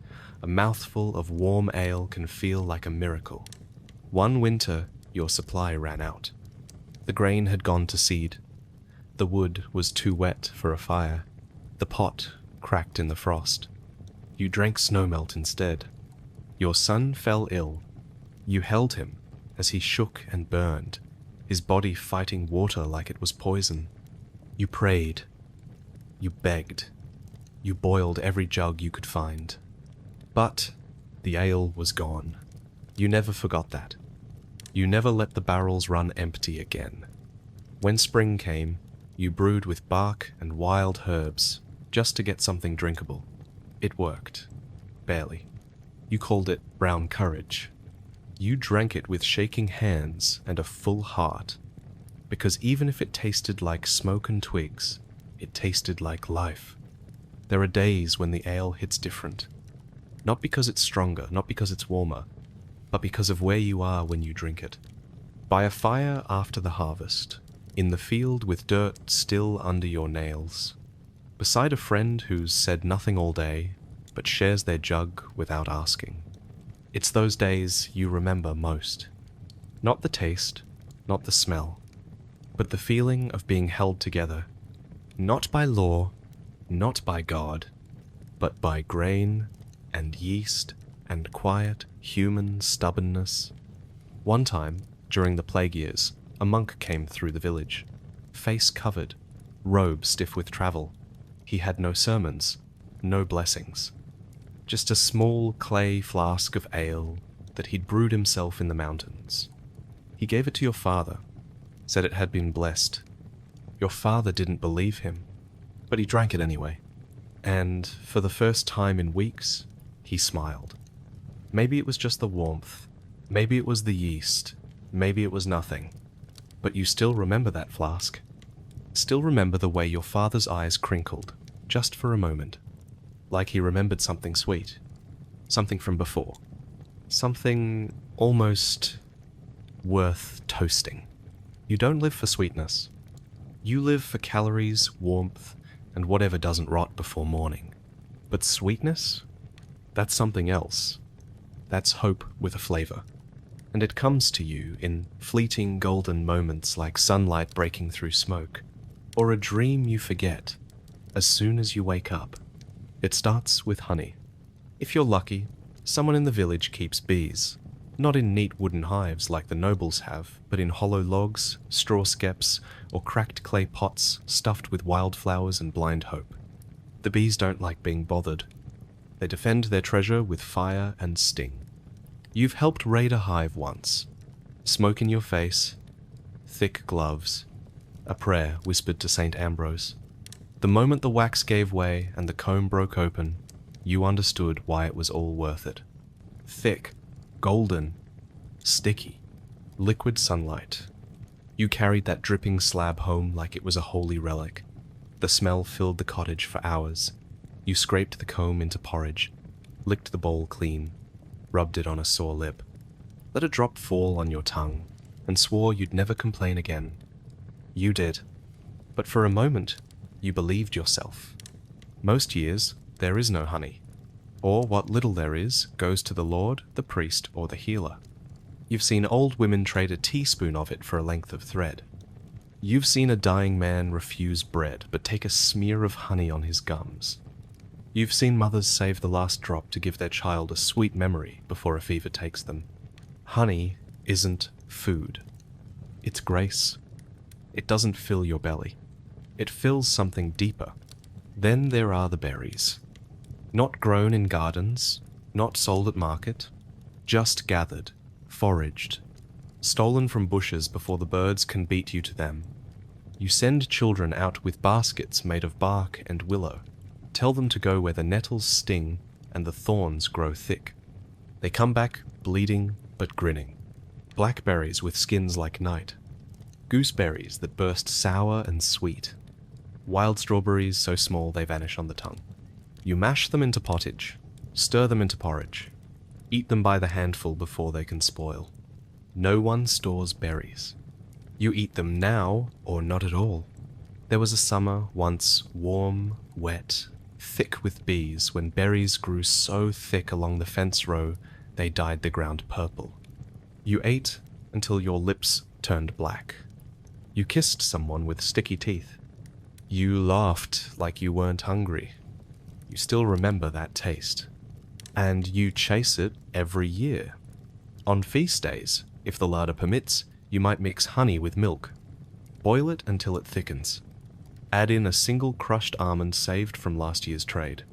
a mouthful of warm ale can feel like a miracle. One winter, your supply ran out. The grain had gone to seed. The wood was too wet for a fire. The pot cracked in the frost. You drank snowmelt instead. Your son fell ill. You held him as he shook and burned, his body fighting water like it was poison. You prayed. You begged. You boiled every jug you could find. But the ale was gone. You never forgot that. You never let the barrels run empty again. When spring came, you brewed with bark and wild herbs just to get something drinkable. It worked. Barely. You called it brown courage. You drank it with shaking hands and a full heart, because even if it tasted like smoke and twigs, it tasted like life. There are days when the ale hits different. Not because it's stronger, not because it's warmer, but because of where you are when you drink it. By a fire after the harvest, in the field with dirt still under your nails, beside a friend who's said nothing all day, but shares their jug without asking. It's those days you remember most. Not the taste, not the smell, but the feeling of being held together, not by law, not by God, but by grain and yeast and quiet human stubbornness. One time, during the plague years, a monk came through the village, face covered, robe stiff with travel. He had no sermons, no blessings. Just a small clay flask of ale that he'd brewed himself in the mountains. He gave it to your father, said it had been blessed. Your father didn't believe him, but he drank it anyway. And for the first time in weeks, he smiled. Maybe it was just the warmth, maybe it was the yeast, maybe it was nothing. But you still remember that flask. Still remember the way your father's eyes crinkled, just for a moment. Like he remembered something sweet. Something from before. Something almost worth toasting. You don't live for sweetness. You live for calories, warmth, and whatever doesn't rot before morning. But sweetness? That's something else. That's hope with a flavor. And it comes to you in fleeting golden moments like sunlight breaking through smoke, or a dream you forget as soon as you wake up. It starts with honey. If you're lucky, someone in the village keeps bees, not in neat wooden hives like the nobles have, but in hollow logs, straw skeps, or cracked clay pots stuffed with wildflowers and blind hope. The bees don't like being bothered. They defend their treasure with fire and sting. You've helped raid a hive once. Smoke in your face, thick gloves, a prayer whispered to St. Ambrose. The moment the wax gave way and the comb broke open, you understood why it was all worth it. Thick, golden, sticky, liquid sunlight. You carried that dripping slab home like it was a holy relic. The smell filled the cottage for hours. You scraped the comb into porridge, licked the bowl clean, rubbed it on a sore lip, let a drop fall on your tongue, and swore you'd never complain again. You did. But for a moment, you believed yourself. Most years, there is no honey, or what little there is goes to the lord, the priest, or the healer. You've seen old women trade a teaspoon of it for a length of thread. You've seen a dying man refuse bread but take a smear of honey on his gums. You've seen mothers save the last drop to give their child a sweet memory before a fever takes them. Honey isn't food. It's grace. It doesn't fill your belly. It fills something deeper. Then there are the berries. Not grown in gardens, not sold at market, just gathered, foraged, stolen from bushes before the birds can beat you to them. You send children out with baskets made of bark and willow. Tell them to go where the nettles sting and the thorns grow thick. They come back bleeding but grinning. Blackberries with skins like night. Gooseberries that burst sour and sweet. Wild strawberries so small they vanish on the tongue. You mash them into pottage, stir them into porridge, eat them by the handful before they can spoil. No one stores berries. You eat them now or not at all. There was a summer once warm, wet, thick with bees when berries grew so thick along the fence row they dyed the ground purple. You ate until your lips turned black. You kissed someone with sticky teeth. You laughed like you weren't hungry. You still remember that taste. And you chase it every year. On feast days, if the larder permits, you might mix honey with milk. Boil it until it thickens. Add in a single crushed almond saved from last year's trade.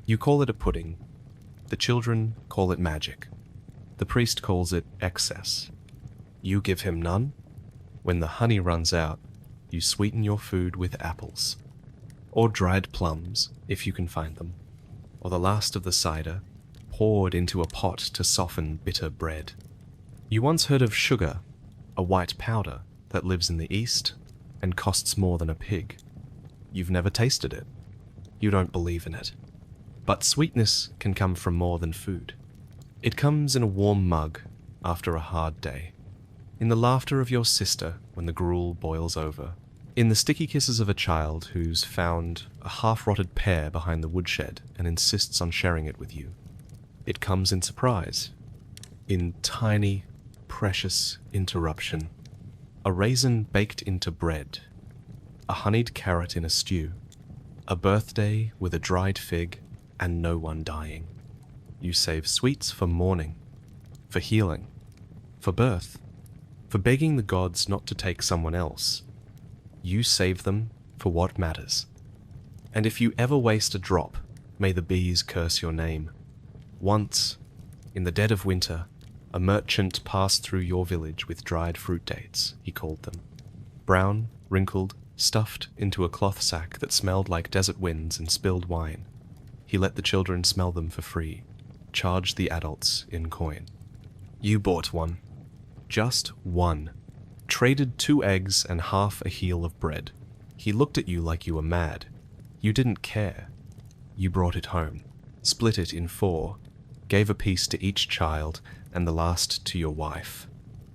You call it a pudding. The children call it magic. The priest calls it excess. You give him none. When the honey runs out, you sweeten your food with apples. Or dried plums, if you can find them. Or the last of the cider, poured into a pot to soften bitter bread. You once heard of sugar, a white powder that lives in the east and costs more than a pig. You've never tasted it. You don't believe in it. But sweetness can come from more than food. It comes in a warm mug after a hard day. In the laughter of your sister when the gruel boils over. In the sticky kisses of a child who's found a half-rotted pear behind the woodshed and insists on sharing it with you. It comes in surprise. In tiny, precious interruption. A raisin baked into bread. A honeyed carrot in a stew. A birthday with a dried fig and no one dying. You save sweets for mourning, for healing, for birth, for begging the gods not to take someone else. You save them for what matters. And if you ever waste a drop, may the bees curse your name. Once, in the dead of winter, a merchant passed through your village with dried fruit dates, he called them. Brown, wrinkled, stuffed into a cloth sack that smelled like desert winds and spilled wine. He let the children smell them for free, charged the adults in coin. You bought one. Just one. Traded 2 eggs and half a heel of bread. He looked at you like you were mad. You didn't care. You brought it home, split it in 4, gave a piece to each child and the last to your wife.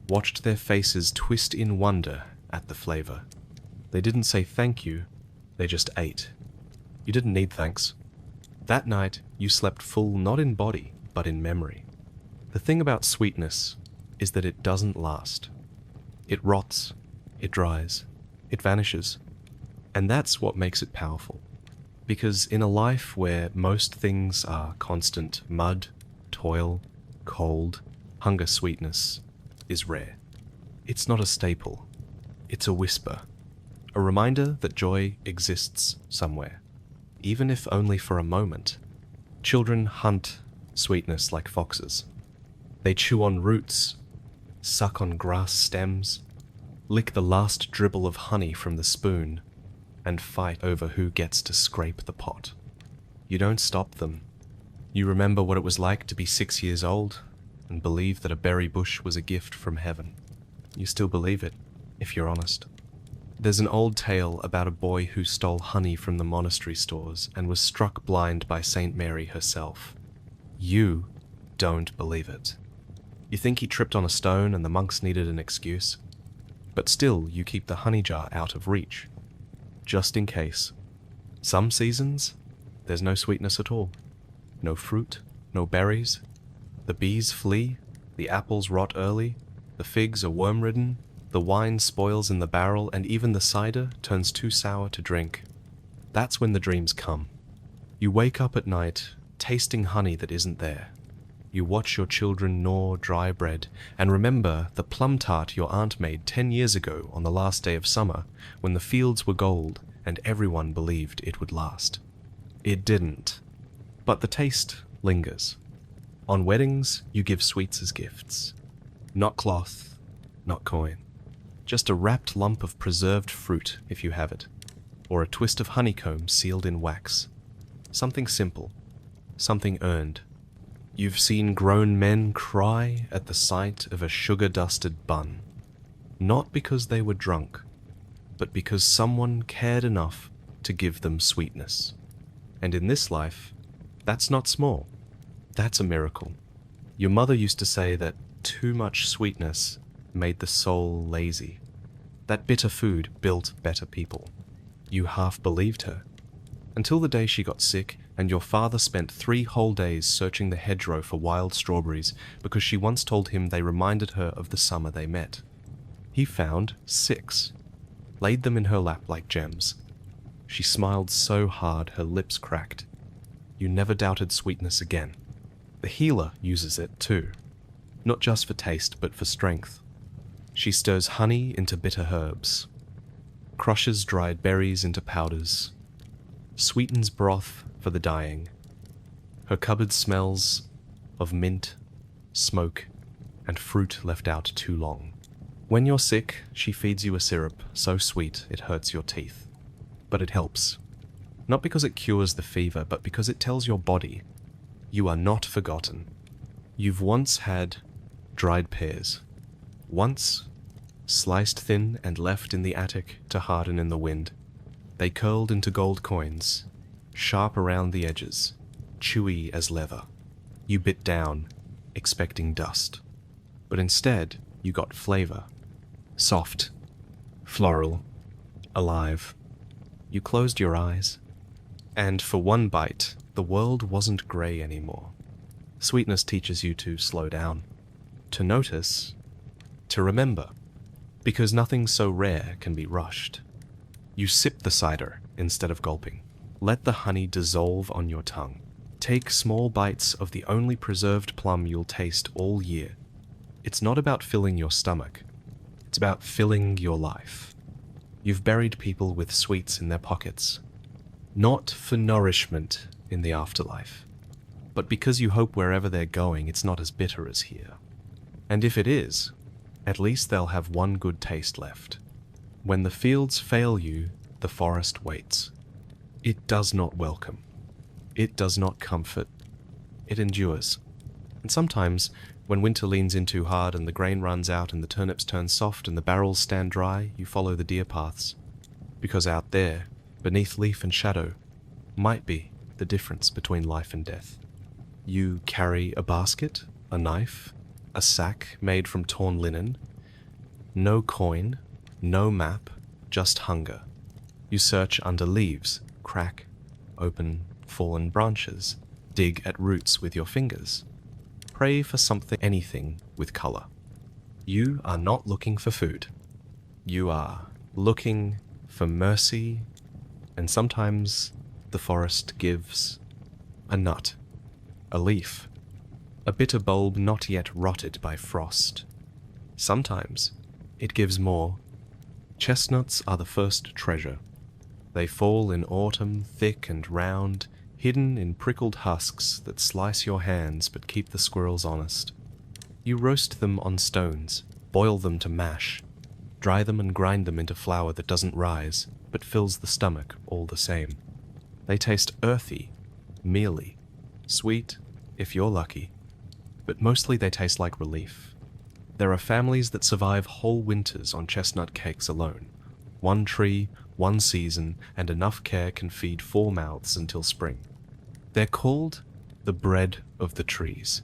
Watched their faces twist in wonder at the flavor. They didn't say thank you, they just ate. You didn't need thanks. That night, you slept full not in body, but in memory. The thing about sweetness is that it doesn't last. It rots, it dries, it vanishes. And that's what makes it powerful. Because in a life where most things are constant mud, toil, cold, hunger, sweetness is rare. It's not a staple. It's a whisper. A reminder that joy exists somewhere, even if only for a moment. Children hunt sweetness like foxes. They chew on roots, suck on grass stems, lick the last dribble of honey from the spoon, and fight over who gets to scrape the pot. You don't stop them. You remember what it was like to be 6 years old and believe that a berry bush was a gift from heaven. You still believe it, if you're honest. There's an old tale about a boy who stole honey from the monastery stores and was struck blind by Saint Mary herself. You don't believe it. You think he tripped on a stone and the monks needed an excuse. But still, you keep the honey jar out of reach, just in case. Some seasons, there's no sweetness at all. No fruit, no berries. The bees flee, the apples rot early, the figs are worm-ridden, the wine spoils in the barrel, and even the cider turns too sour to drink. That's when the dreams come. You wake up at night, tasting honey that isn't there. You watch your children gnaw dry bread, and remember the plum tart your aunt made 10 years ago on the last day of summer, when the fields were gold and everyone believed it would last. It didn't. But the taste lingers. On weddings, you give sweets as gifts. Not cloth, not coin. Just a wrapped lump of preserved fruit, if you have it, or a twist of honeycomb sealed in wax. Something simple, something earned. You've seen grown men cry at the sight of a sugar-dusted bun, not because they were drunk, but because someone cared enough to give them sweetness. And in this life, that's not small. That's a miracle. Your mother used to say that too much sweetness made the soul lazy, that bitter food built better people. You half believed her, until the day she got sick and your father spent 3 whole days searching the hedgerow for wild strawberries because she once told him they reminded her of the summer they met. He found 6, laid them in her lap like gems. She smiled so hard her lips cracked. You never doubted sweetness again. The healer uses it too, not just for taste but for strength. She stirs honey into bitter herbs, crushes dried berries into powders, sweetens broth for the dying. Her cupboard smells of mint, smoke, and fruit left out too long. When you're sick, she feeds you a syrup so sweet it hurts your teeth. But it helps. Not because it cures the fever, but because it tells your body, you are not forgotten. You've once had dried pears. Once sliced thin and left in the attic to harden in the wind. They curled into gold coins, sharp around the edges, chewy as leather. You bit down, expecting dust. But instead, you got flavor. Soft, floral, alive. You closed your eyes, and for one bite, the world wasn't grey anymore. Sweetness teaches you to slow down, to notice, to remember, because nothing so rare can be rushed. You sip the cider instead of gulping. Let the honey dissolve on your tongue. Take small bites of the only preserved plum you'll taste all year. It's not about filling your stomach. It's about filling your life. You've buried people with sweets in their pockets, not for nourishment in the afterlife, but because you hope wherever they're going it's not as bitter as here. And if it is, at least they'll have one good taste left. When the fields fail you, the forest waits. It does not welcome. It does not comfort. It endures. And sometimes, when winter leans in too hard and the grain runs out and the turnips turn soft and the barrels stand dry, you follow the deer paths. Because out there, beneath leaf and shadow, might be the difference between life and death. You carry a basket, a knife, a sack made from torn linen. No coin, no map, just hunger. You search under leaves, crack, open, fallen branches, dig at roots with your fingers. Pray for something, anything with color. You are not looking for food. You are looking for mercy, and sometimes the forest gives a nut, a leaf, a bitter bulb not yet rotted by frost. Sometimes it gives more. Chestnuts are the first treasure. They fall in autumn, thick and round, hidden in prickled husks that slice your hands but keep the squirrels honest. You roast them on stones, boil them to mash, dry them and grind them into flour that doesn't rise, but fills the stomach all the same. They taste earthy, mealy, sweet, if you're lucky, but mostly they taste like relief. There are families that survive whole winters on chestnut cakes alone. One tree, one season, and enough care can feed 4 mouths until spring. They're called the bread of the trees.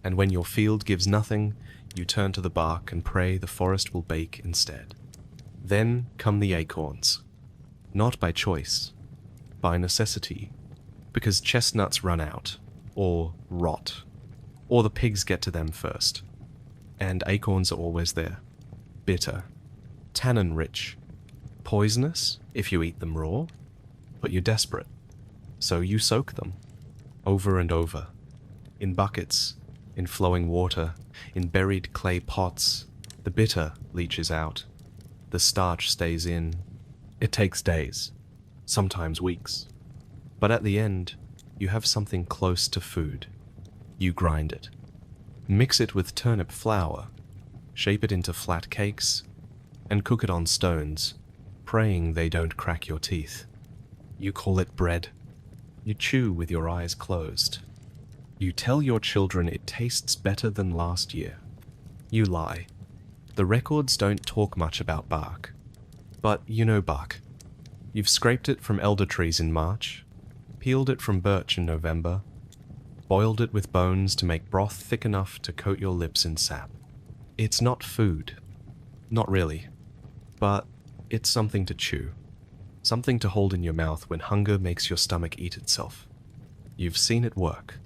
And when your field gives nothing, you turn to the bark and pray the forest will bake instead. Then come the acorns. Not by choice, by necessity, because chestnuts run out, or rot, or the pigs get to them first. And acorns are always there. Bitter, tannin-rich, poisonous if you eat them raw, but you're desperate, so you soak them, over and over, in buckets, in flowing water, in buried clay pots. The bitter leaches out, the starch stays in. It takes days, sometimes weeks, but at the end, you have something close to food. You grind it, mix it with turnip flour, shape it into flat cakes, and cook it on stones, praying they don't crack your teeth. You call it bread, You chew with your eyes closed. You tell your children it tastes better than last year. You lie. The records don't talk much about bark. But you know bark. You've scraped it from elder trees in March, peeled it from birch in November, boiled it with bones to make broth thick enough to coat your lips in sap. It's not food. Not really. But it's something to chew. Something to hold in your mouth when hunger makes your stomach eat itself. You've seen it work.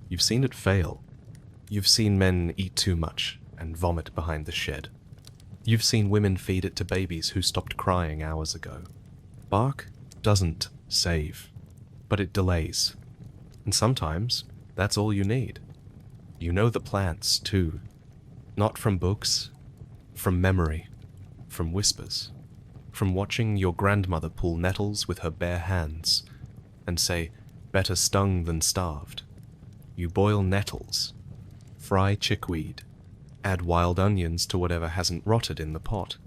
You've seen it fail. You've seen men eat too much and vomit behind the shed. You've seen women feed it to babies who stopped crying hours ago. Bark doesn't save, but it delays. And sometimes that's all you need. You know the plants, too. Not from books, from memory, from whispers, from watching your grandmother pull nettles with her bare hands and say, "Better stung than starved." You boil nettles, fry chickweed, add wild onions to whatever hasn't rotted in the pot.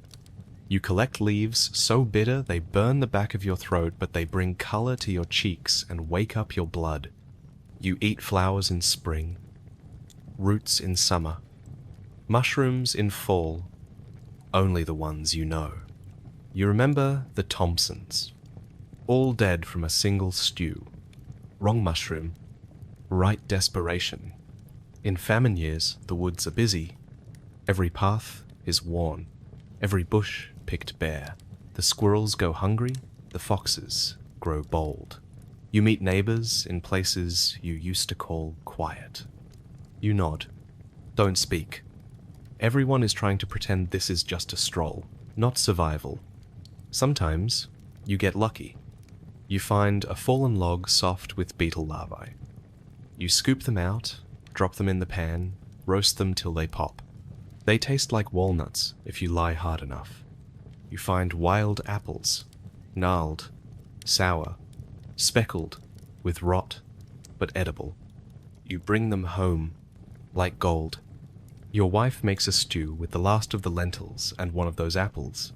You collect leaves so bitter they burn the back of your throat, but they bring color to your cheeks and wake up your blood. You eat flowers in spring, roots in summer, mushrooms in fall, only the ones you know. You remember the Thompsons, all dead from a single stew. Wrong mushroom, right desperation. In famine years, the woods are busy. Every path is worn, every bush picked bare. The squirrels go hungry, the foxes grow bold. You meet neighbors in places you used to call quiet. You nod. Don't speak. Everyone is trying to pretend this is just a stroll, not survival. Sometimes you get lucky. You find a fallen log soft with beetle larvae. You scoop them out, drop them in the pan, roast them till they pop. They taste like walnuts if you lie hard enough. You find wild apples, gnarled, sour, speckled with rot, but edible. You bring them home, like gold. Your wife makes a stew with the last of the lentils and one of those apples.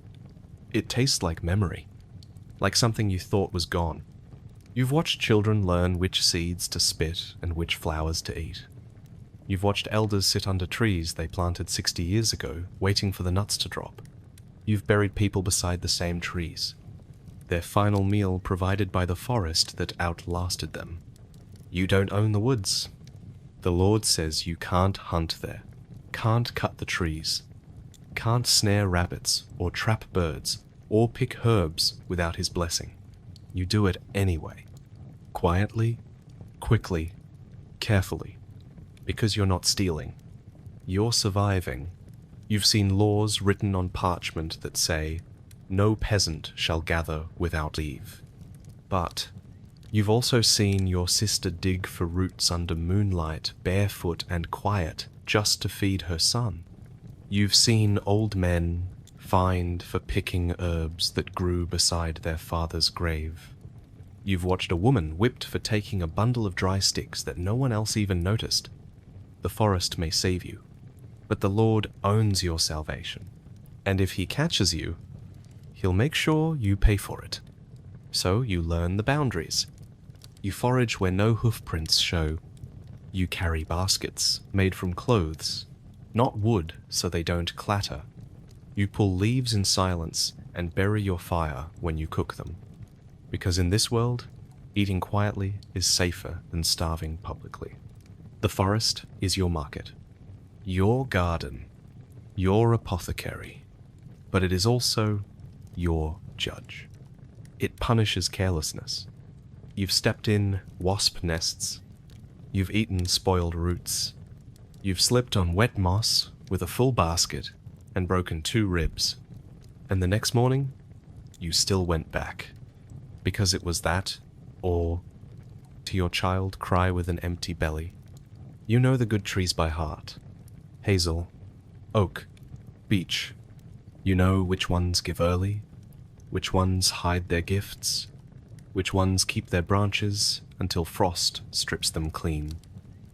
It tastes like memory, like something you thought was gone. You've watched children learn which seeds to spit and which flowers to eat. You've watched elders sit under trees they planted 60 years ago, waiting for the nuts to drop. You've buried people beside the same trees, their final meal provided by the forest that outlasted them. You don't own the woods. The Lord says you can't hunt there, can't cut the trees, can't snare rabbits or trap birds or pick herbs without his blessing. You do it anyway, quietly, quickly, carefully, because you're not stealing. You're surviving. You've seen laws written on parchment that say, "No peasant shall gather without leave." But you've also seen your sister dig for roots under moonlight, barefoot and quiet, just to feed her son. You've seen old men fined for picking herbs that grew beside their father's grave. You've watched a woman whipped for taking a bundle of dry sticks that no one else even noticed. The forest may save you, but the Lord owns your salvation, and if he catches you, he'll make sure you pay for it. So you learn the boundaries. You forage where no hoofprints show. You carry baskets made from clothes, not wood so they don't clatter. You pull leaves in silence and bury your fire when you cook them. Because in this world, eating quietly is safer than starving publicly. The forest is your market, your garden, your apothecary, but it is also your judge. It punishes carelessness. You've stepped in wasp nests. You've eaten spoiled roots. You've slipped on wet moss with a full basket and broken 2 ribs. And the next morning, you still went back. Because it was that, or to your child cry with an empty belly. You know the good trees by heart. Hazel, oak, beech. You know which ones give early, which ones hide their gifts, which ones keep their branches until frost strips them clean.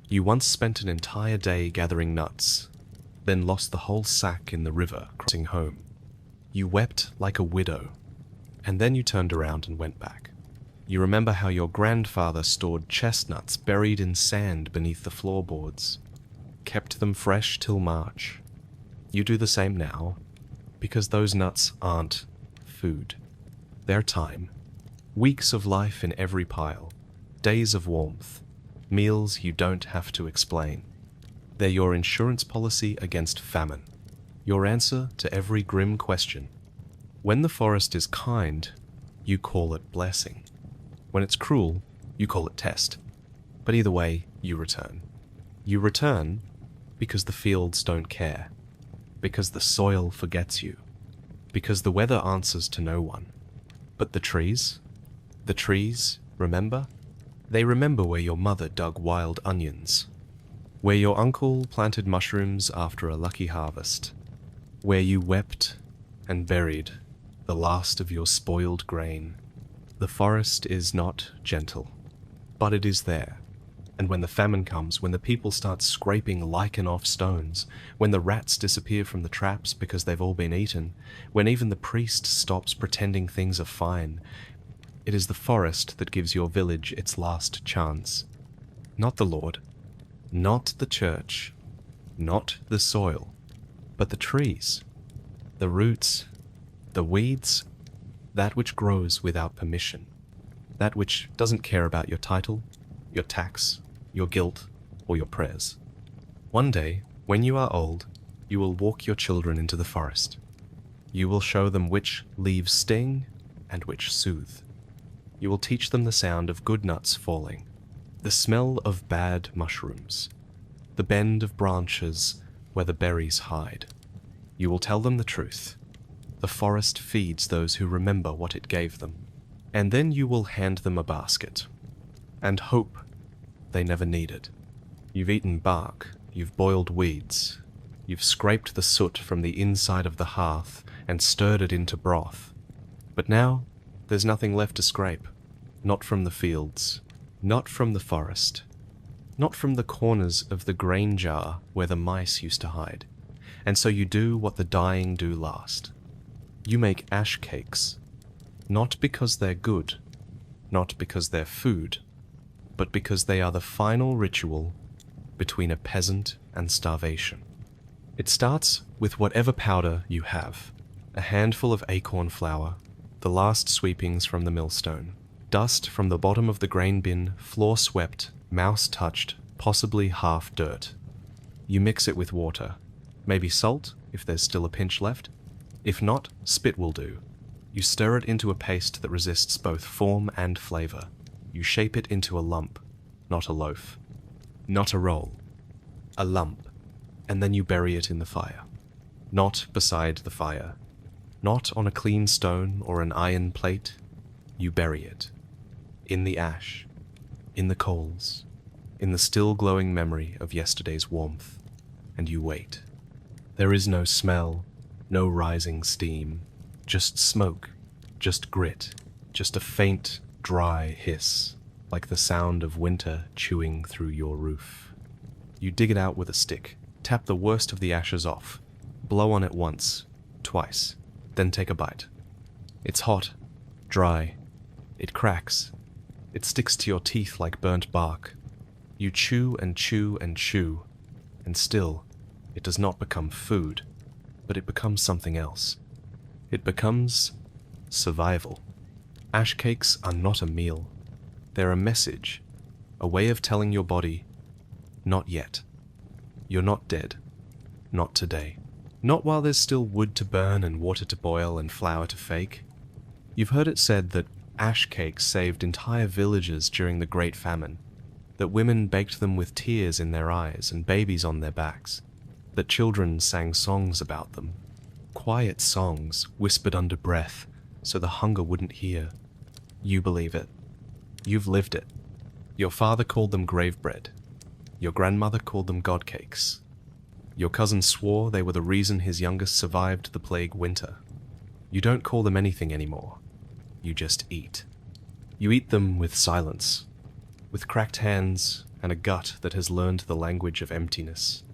You once spent an entire day gathering nuts, then lost the whole sack in the river crossing home. You wept like a widow, and then you turned around and went back. You remember how your grandfather stored chestnuts buried in sand beneath the floorboards, kept them fresh till March. You do the same now, because those nuts aren't food. They're time. Weeks of life in every pile, days of warmth, meals you don't have to explain. They're your insurance policy against famine, your answer to every grim question. When the forest is kind, you call it blessing. When it's cruel, you call it test. But either way, you return. You return because the fields don't care, because the soil forgets you, because the weather answers to no one. But the trees, remember? They remember where your mother dug wild onions, where your uncle planted mushrooms after a lucky harvest, where you wept and buried the last of your spoiled grain. The forest is not gentle, but it is there. And when the famine comes, when the people start scraping lichen off stones, when the rats disappear from the traps because they've all been eaten, when even the priest stops pretending things are fine, it is the forest that gives your village its last chance. Not the Lord, not the church, not the soil, but the trees, the roots, the weeds, that which grows without permission, that which doesn't care about your title, your tax, your guilt, or your prayers. One day, when you are old, you will walk your children into the forest. You will show them which leaves sting and which soothe. You will teach them the sound of good nuts falling, the smell of bad mushrooms, the bend of branches where the berries hide. You will tell them the truth. The forest feeds those who remember what it gave them. And then you will hand them a basket, and hope they never need it. You've eaten bark, you've boiled weeds, you've scraped the soot from the inside of the hearth and stirred it into broth. But now, there's nothing left to scrape. Not from the fields, not from the forest, not from the corners of the grain jar where the mice used to hide. And so you do what the dying do last. You make ash cakes, not because they're good, not because they're food, but because they are the final ritual between a peasant and starvation. It starts with whatever powder you have, a handful of acorn flour, the last sweepings from the millstone, dust from the bottom of the grain bin, floor swept, mouse touched, possibly half dirt. You mix it with water, maybe salt if there's still a pinch left. If not, spit will do. You stir it into a paste that resists both form and flavor. You shape it into a lump, not a loaf, not a roll, a lump, and then you bury it in the fire. Not beside the fire, not on a clean stone or an iron plate. You bury it in the ash, in the coals, in the still glowing memory of yesterday's warmth, and you wait. There is no smell, no rising steam, just smoke, just grit, just a faint, dry hiss, like the sound of winter chewing through your roof. You dig it out with a stick, tap the worst of the ashes off, blow on it once, twice, then take a bite. It's hot, dry, it cracks, it sticks to your teeth like burnt bark. You chew and chew and chew, and still, it does not become food, but it becomes something else. It becomes survival. Ash cakes are not a meal. They're a message, a way of telling your body, not yet. You're not dead. Not today. Not while there's still wood to burn and water to boil and flour to fake. You've heard it said that ash cakes saved entire villages during the Great Famine, that women baked them with tears in their eyes and babies on their backs, that children sang songs about them, quiet songs whispered under breath so the hunger wouldn't hear. You believe it. You've lived it. Your father called them grave bread. Your grandmother called them god cakes. Your cousin swore they were the reason his youngest survived the plague winter. You don't call them anything anymore. You just eat. You eat them with silence, with cracked hands and a gut that has learned the language of emptiness,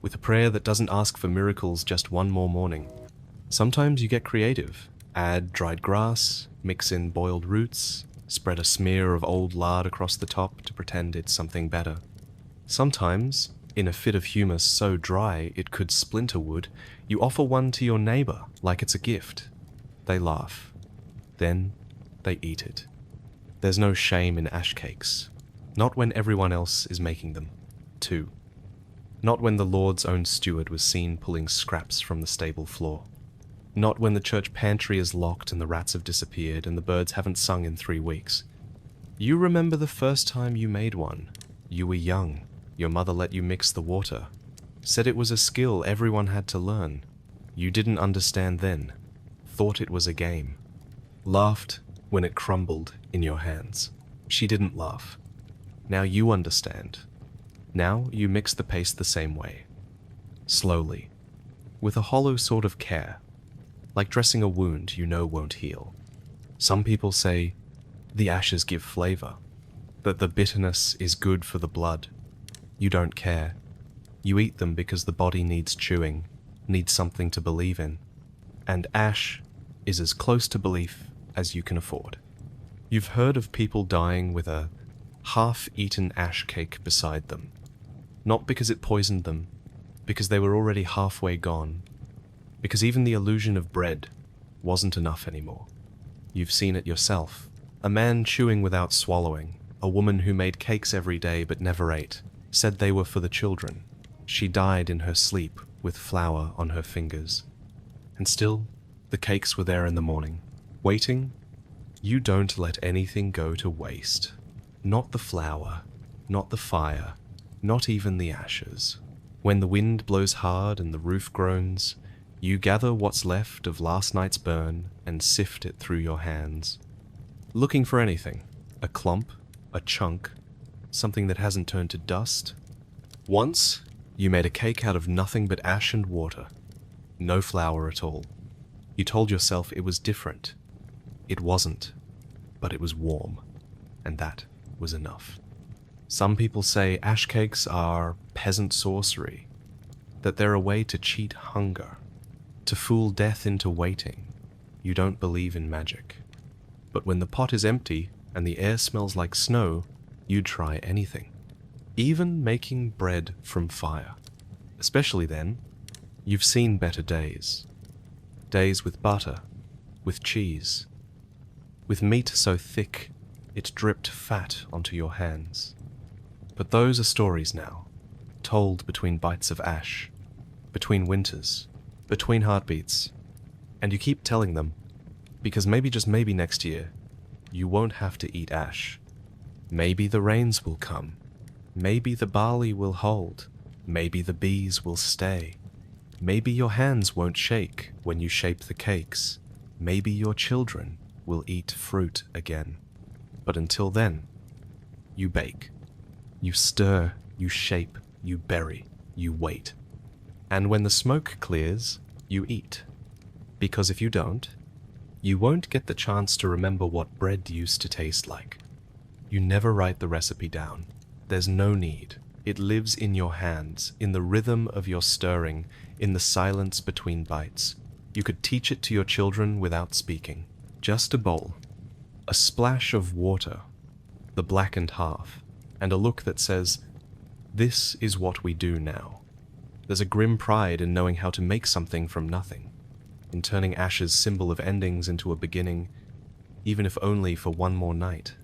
with a prayer that doesn't ask for miracles just one more morning. Sometimes you get creative. Add dried grass, mix in boiled roots, spread a smear of old lard across the top to pretend it's something better. Sometimes, in a fit of humour so dry it could splinter wood, you offer one to your neighbour like it's a gift. They laugh. Then they eat it. There's no shame in ash cakes. Not when everyone else is making them, too. Not when the Lord's own steward was seen pulling scraps from the stable floor. Not when the church pantry is locked and the rats have disappeared and the birds haven't sung in 3 weeks. You remember the first time you made one. You were young. Your mother let you mix the water. Said it was a skill everyone had to learn. You didn't understand then. Thought it was a game. Laughed when it crumbled in your hands. She didn't laugh. Now you understand. Now you mix the paste the same way. Slowly. With a hollow sort of care. Like dressing a wound you know won't heal. Some people say, the ashes give flavor. That the bitterness is good for the blood. You don't care. You eat them because the body needs chewing, needs something to believe in. And ash is as close to belief as you can afford. You've heard of people dying with a half-eaten ash cake beside them. Not because it poisoned them, because they were already halfway gone. Because even the illusion of bread wasn't enough anymore. You've seen it yourself. A man chewing without swallowing. A woman who made cakes every day but never ate. Said they were for the children. She died in her sleep with flour on her fingers. And still, the cakes were there in the morning. Waiting? You don't let anything go to waste. Not the flour, not the fire, not even the ashes. When the wind blows hard and the roof groans, you gather what's left of last night's burn and sift it through your hands. Looking for anything. A clump, a chunk, something that hasn't turned to dust. Once, you made a cake out of nothing but ash and water. No flour at all. You told yourself it was different. It wasn't, but it was warm, and that was enough. Some people say ash cakes are peasant sorcery, that they're a way to cheat hunger, to fool death into waiting. You don't believe in magic. But when the pot is empty and the air smells like snow, you'd try anything. Even making bread from fire. Especially then, you've seen better days. Days with butter, with cheese, with meat so thick it dripped fat onto your hands. But those are stories now, told between bites of ash, between winters, between heartbeats, and you keep telling them, because maybe just maybe next year, you won't have to eat ash. Maybe the rains will come. Maybe the barley will hold. Maybe the bees will stay. Maybe your hands won't shake when you shape the cakes. Maybe your children will eat fruit again. But until then, you bake. You stir, you shape, you bury, you wait. And when the smoke clears, you eat. Because if you don't, you won't get the chance to remember what bread used to taste like. You never write the recipe down. There's no need. It lives in your hands, in the rhythm of your stirring, in the silence between bites. You could teach it to your children without speaking. Just a bowl, a splash of water, the blackened half, and a look that says, "This is what we do now." There's a grim pride in knowing how to make something from nothing, in turning ash's symbol of endings into a beginning, even if only for one more night.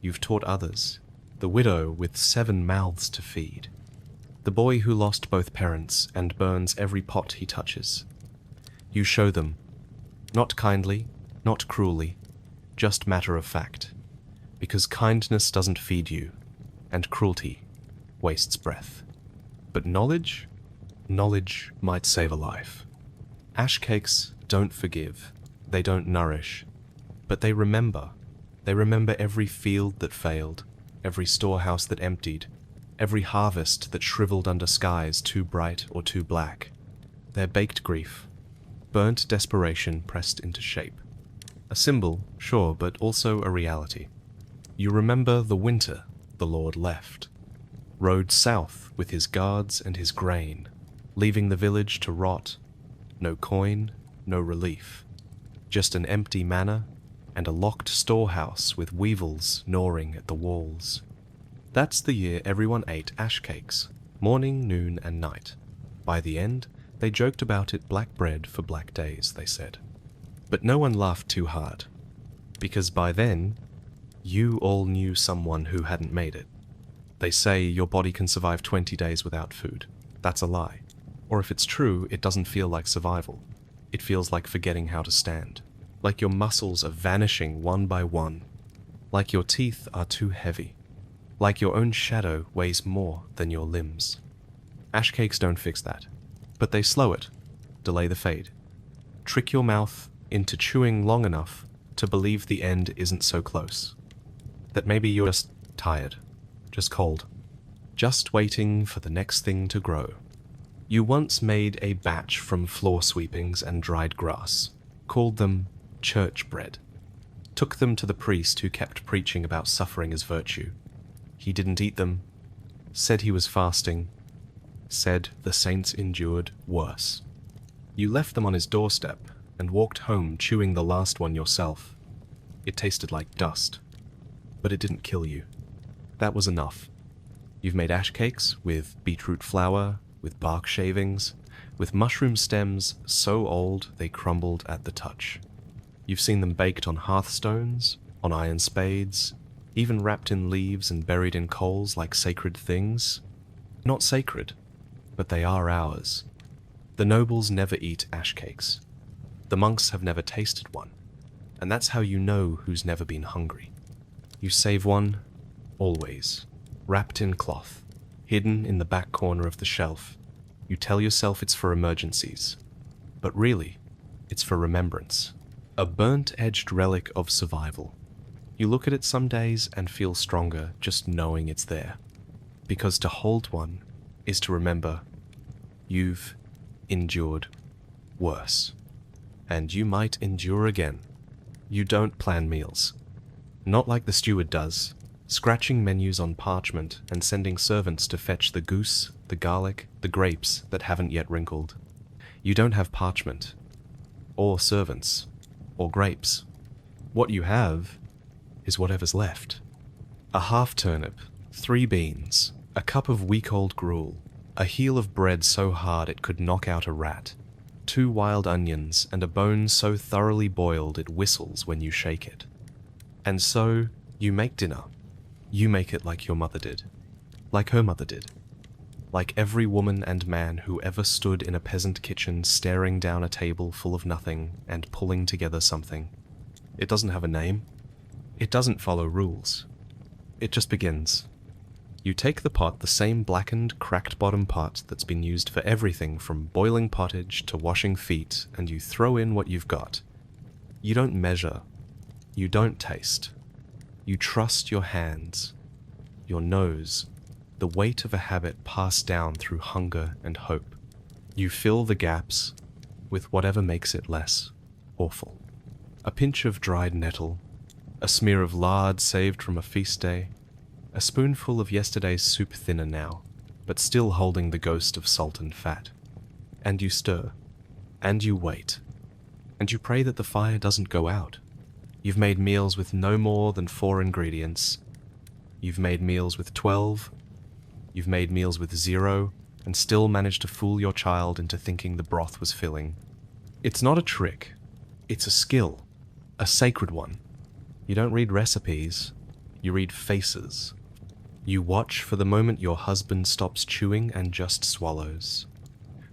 You've taught others, the widow with 7 mouths to feed, the boy who lost both parents and burns every pot he touches. You show them, not kindly, not cruelly, just matter of fact, because kindness doesn't feed you, and cruelty wastes breath. But knowledge? Knowledge might save a life. Ash cakes don't forgive, they don't nourish, but they remember. They remember every field that failed, every storehouse that emptied, every harvest that shriveled under skies too bright or too black. They're baked grief, burnt desperation pressed into shape. A symbol, sure, but also a reality. You remember the winter the Lord left, rode south with his guards and his grain, leaving the village to rot. No coin, no relief. Just an empty manor, and a locked storehouse with weevils gnawing at the walls. That's the year everyone ate ash cakes, morning, noon, and night. By the end, they joked about it black bread for black days, they said. But no one laughed too hard, because by then, you all knew someone who hadn't made it. They say your body can survive 20 days without food. That's a lie. Or if it's true, it doesn't feel like survival. It feels like forgetting how to stand. Like your muscles are vanishing one by one. Like your teeth are too heavy. Like your own shadow weighs more than your limbs. Ash cakes don't fix that, but they slow it, delay the fade, trick your mouth into chewing long enough to believe the end isn't so close. That maybe you're just tired, just cold, just waiting for the next thing to grow. You once made a batch from floor sweepings and dried grass, called them church bread, took them to the priest who kept preaching about suffering as virtue. He didn't eat them, said he was fasting, said the saints endured worse. You left them on his doorstep and walked home chewing the last one yourself. It tasted like dust, but it didn't kill you. That was enough. You've made ash cakes with beetroot flour, with bark shavings, with mushroom stems so old they crumbled at the touch. You've seen them baked on hearthstones, on iron spades, even wrapped in leaves and buried in coals like sacred things. Not sacred, but they are ours. The nobles never eat ash cakes. The monks have never tasted one, and that's how you know who's never been hungry. You save one, always, wrapped in cloth, hidden in the back corner of the shelf. You tell yourself it's for emergencies, but really, it's for remembrance. A burnt-edged relic of survival. You look at it some days and feel stronger just knowing it's there. Because to hold one is to remember you've endured worse. And you might endure again. You don't plan meals. Not like the steward does, scratching menus on parchment and sending servants to fetch the goose, the garlic, the grapes that haven't yet wrinkled. You don't have parchment, or servants, or grapes. What you have is whatever's left. A half turnip, 3 beans, a cup of week-old gruel, a heel of bread so hard it could knock out a rat, 2 wild onions, and a bone so thoroughly boiled it whistles when you shake it. And so, you make dinner. You make it like your mother did. Like her mother did. Like every woman and man who ever stood in a peasant kitchen staring down a table full of nothing and pulling together something. It doesn't have a name. It doesn't follow rules. It just begins. You take the pot, the same blackened, cracked-bottom pot that's been used for everything from boiling pottage to washing feet, and you throw in what you've got. You don't measure. You don't taste. You trust your hands, your nose, the weight of a habit passed down through hunger and hope. You fill the gaps with whatever makes it less awful. A pinch of dried nettle, a smear of lard saved from a feast day, a spoonful of yesterday's soup thinner now, but still holding the ghost of salt and fat. And you stir, and you wait, and you pray that the fire doesn't go out. You've made meals with no more than 4 ingredients. You've made meals with 12. You've made meals with 0, and still managed to fool your child into thinking the broth was filling. It's not a trick. It's a skill. A sacred one. You don't read recipes. You read faces. You watch for the moment your husband stops chewing and just swallows.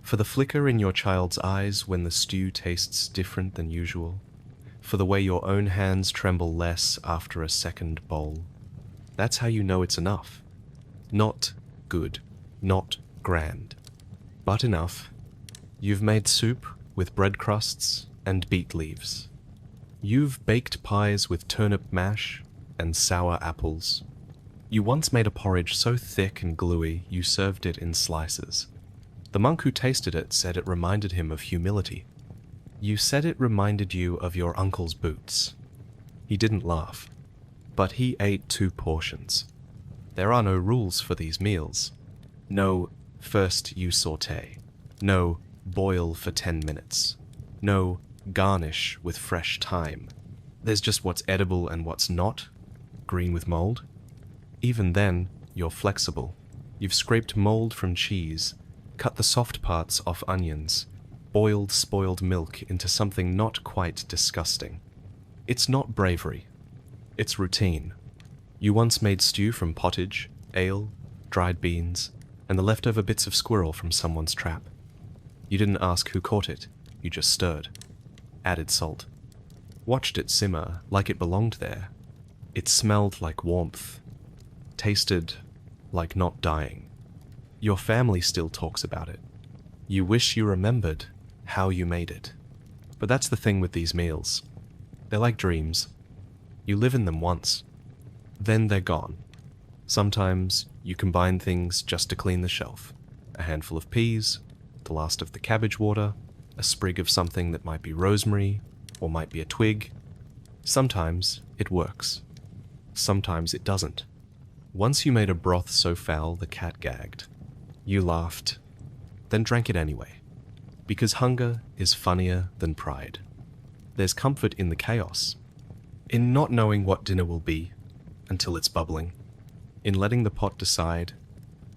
For the flicker in your child's eyes when the stew tastes different than usual. For the way your own hands tremble less after a second bowl. That's how you know it's enough. Not good, not grand, but enough. You've made soup with bread crusts and beet leaves. You've baked pies with turnip mash and sour apples. You once made a porridge so thick and gluey you served it in slices. The monk who tasted it said it reminded him of humility. You said it reminded you of your uncle's boots. He didn't laugh, but he ate 2 portions. There are no rules for these meals. No, first you saute. No, boil for 10 minutes. No, garnish with fresh thyme. There's just what's edible and what's not, green with mold. Even then, you're flexible. You've scraped mold from cheese, cut the soft parts off onions, boiled spoiled milk into something not quite disgusting. It's not bravery. It's routine. You once made stew from pottage, ale, dried beans, and the leftover bits of squirrel from someone's trap. You didn't ask who caught it, you just stirred. Added salt. Watched it simmer like it belonged there. It smelled like warmth. Tasted like not dying. Your family still talks about it. You wish you remembered how you made it. But that's the thing with these meals. They're like dreams. You live in them once. Then they're gone. Sometimes you combine things just to clean the shelf. A handful of peas, the last of the cabbage water, a sprig of something that might be rosemary, or might be a twig. Sometimes it works. Sometimes it doesn't. Once you made a broth so foul the cat gagged. You laughed, then drank it anyway. Because hunger is funnier than pride. There's comfort in the chaos. In not knowing what dinner will be until it's bubbling. In letting the pot decide.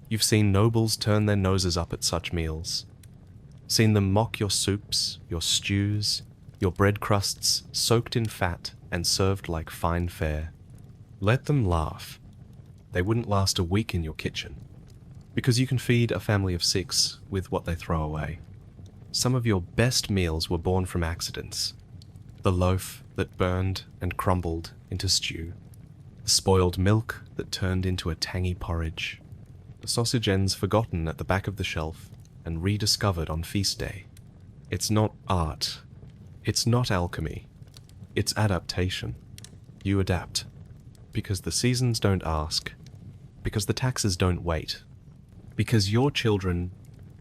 You've seen nobles turn their noses up at such meals. Seen them mock your soups, your stews, your bread crusts soaked in fat and served like fine fare. Let them laugh. They wouldn't last a week in your kitchen. Because you can feed a family of 6 with what they throw away. Some of your best meals were born from accidents. The loaf that burned and crumbled into stew. The spoiled milk that turned into a tangy porridge. The sausage ends forgotten at the back of the shelf and rediscovered on feast day. It's not art. It's not alchemy. It's adaptation. You adapt. Because the seasons don't ask. Because the taxes don't wait. Because your children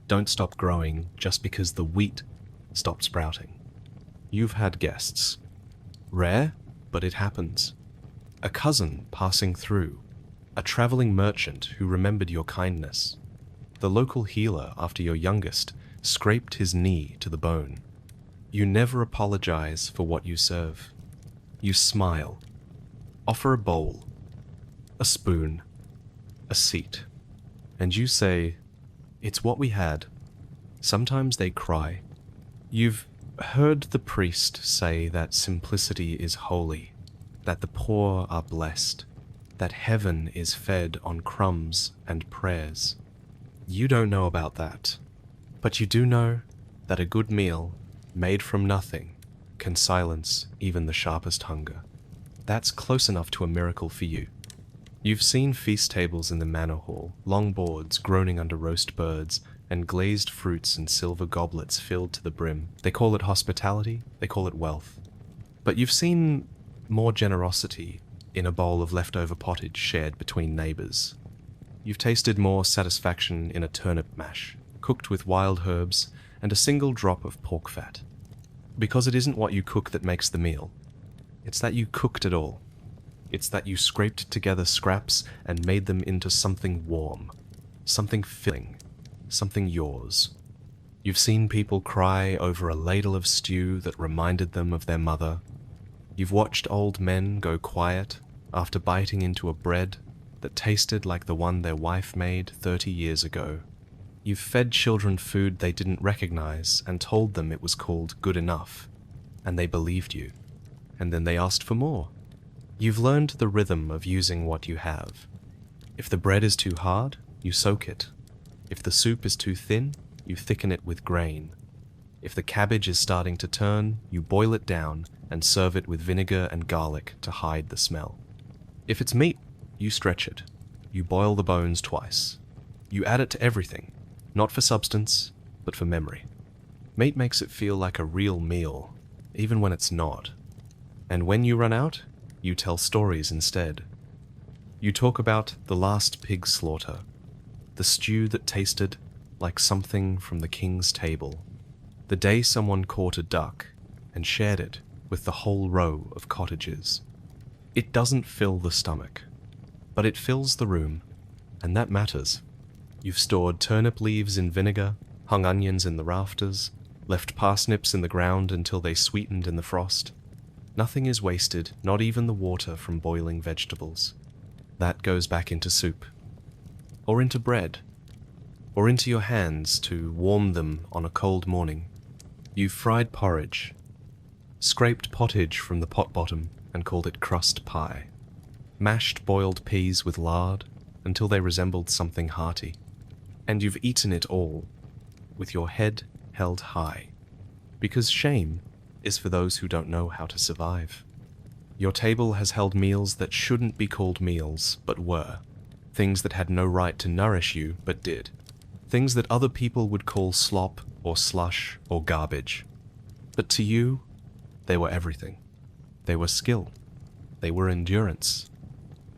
don't stop growing just because the wheat stopped sprouting. You've had guests. Rare, but it happens. A cousin passing through. A traveling merchant who remembered your kindness. The local healer after your youngest scraped his knee to the bone. You never apologize for what you serve. You smile. Offer a bowl. A spoon. A seat. And you say, "It's what we had." Sometimes they cry. You've heard the priest say that simplicity is holy, that the poor are blessed, that heaven is fed on crumbs and prayers. You don't know about that, but you do know that a good meal, made from nothing, can silence even the sharpest hunger. That's close enough to a miracle for you. You've seen feast tables in the manor hall, long boards groaning under roast birds, and glazed fruits in silver goblets filled to the brim. They call it hospitality, they call it wealth. But you've seen more generosity in a bowl of leftover pottage shared between neighbors. You've tasted more satisfaction in a turnip mash, cooked with wild herbs and a single drop of pork fat. Because it isn't what you cook that makes the meal. It's that you cooked it all. It's that you scraped together scraps and made them into something warm, something filling, something yours. You've seen people cry over a ladle of stew that reminded them of their mother. You've watched old men go quiet after biting into a bread that tasted like the one their wife made 30 years ago. You've fed children food they didn't recognize and told them it was called good enough, and they believed you, and then they asked for more. You've learned the rhythm of using what you have. If the bread is too hard, you soak it. If the soup is too thin, you thicken it with grain. If the cabbage is starting to turn, you boil it down and serve it with vinegar and garlic to hide the smell. If it's meat, you stretch it. You boil the bones twice. You add it to everything, not for substance, but for memory. Meat makes it feel like a real meal, even when it's not. And when you run out, you tell stories instead. You talk about the last pig slaughter, the stew that tasted like something from the king's table, the day someone caught a duck and shared it with the whole row of cottages. It doesn't fill the stomach, but it fills the room, and that matters. You've stored turnip leaves in vinegar, hung onions in the rafters, left parsnips in the ground until they sweetened in the frost. Nothing is wasted, not even the water from boiling vegetables. That goes back into soup, or into bread, or into your hands to warm them on a cold morning. You've fried porridge, scraped pottage from the pot bottom and called it crust pie, mashed boiled peas with lard until they resembled something hearty, and you've eaten it all with your head held high, because shame is for those who don't know how to survive. Your table has held meals that shouldn't be called meals, but were. Things that had no right to nourish you, but did. Things that other people would call slop or slush or garbage. But to you, they were everything. They were skill. They were endurance.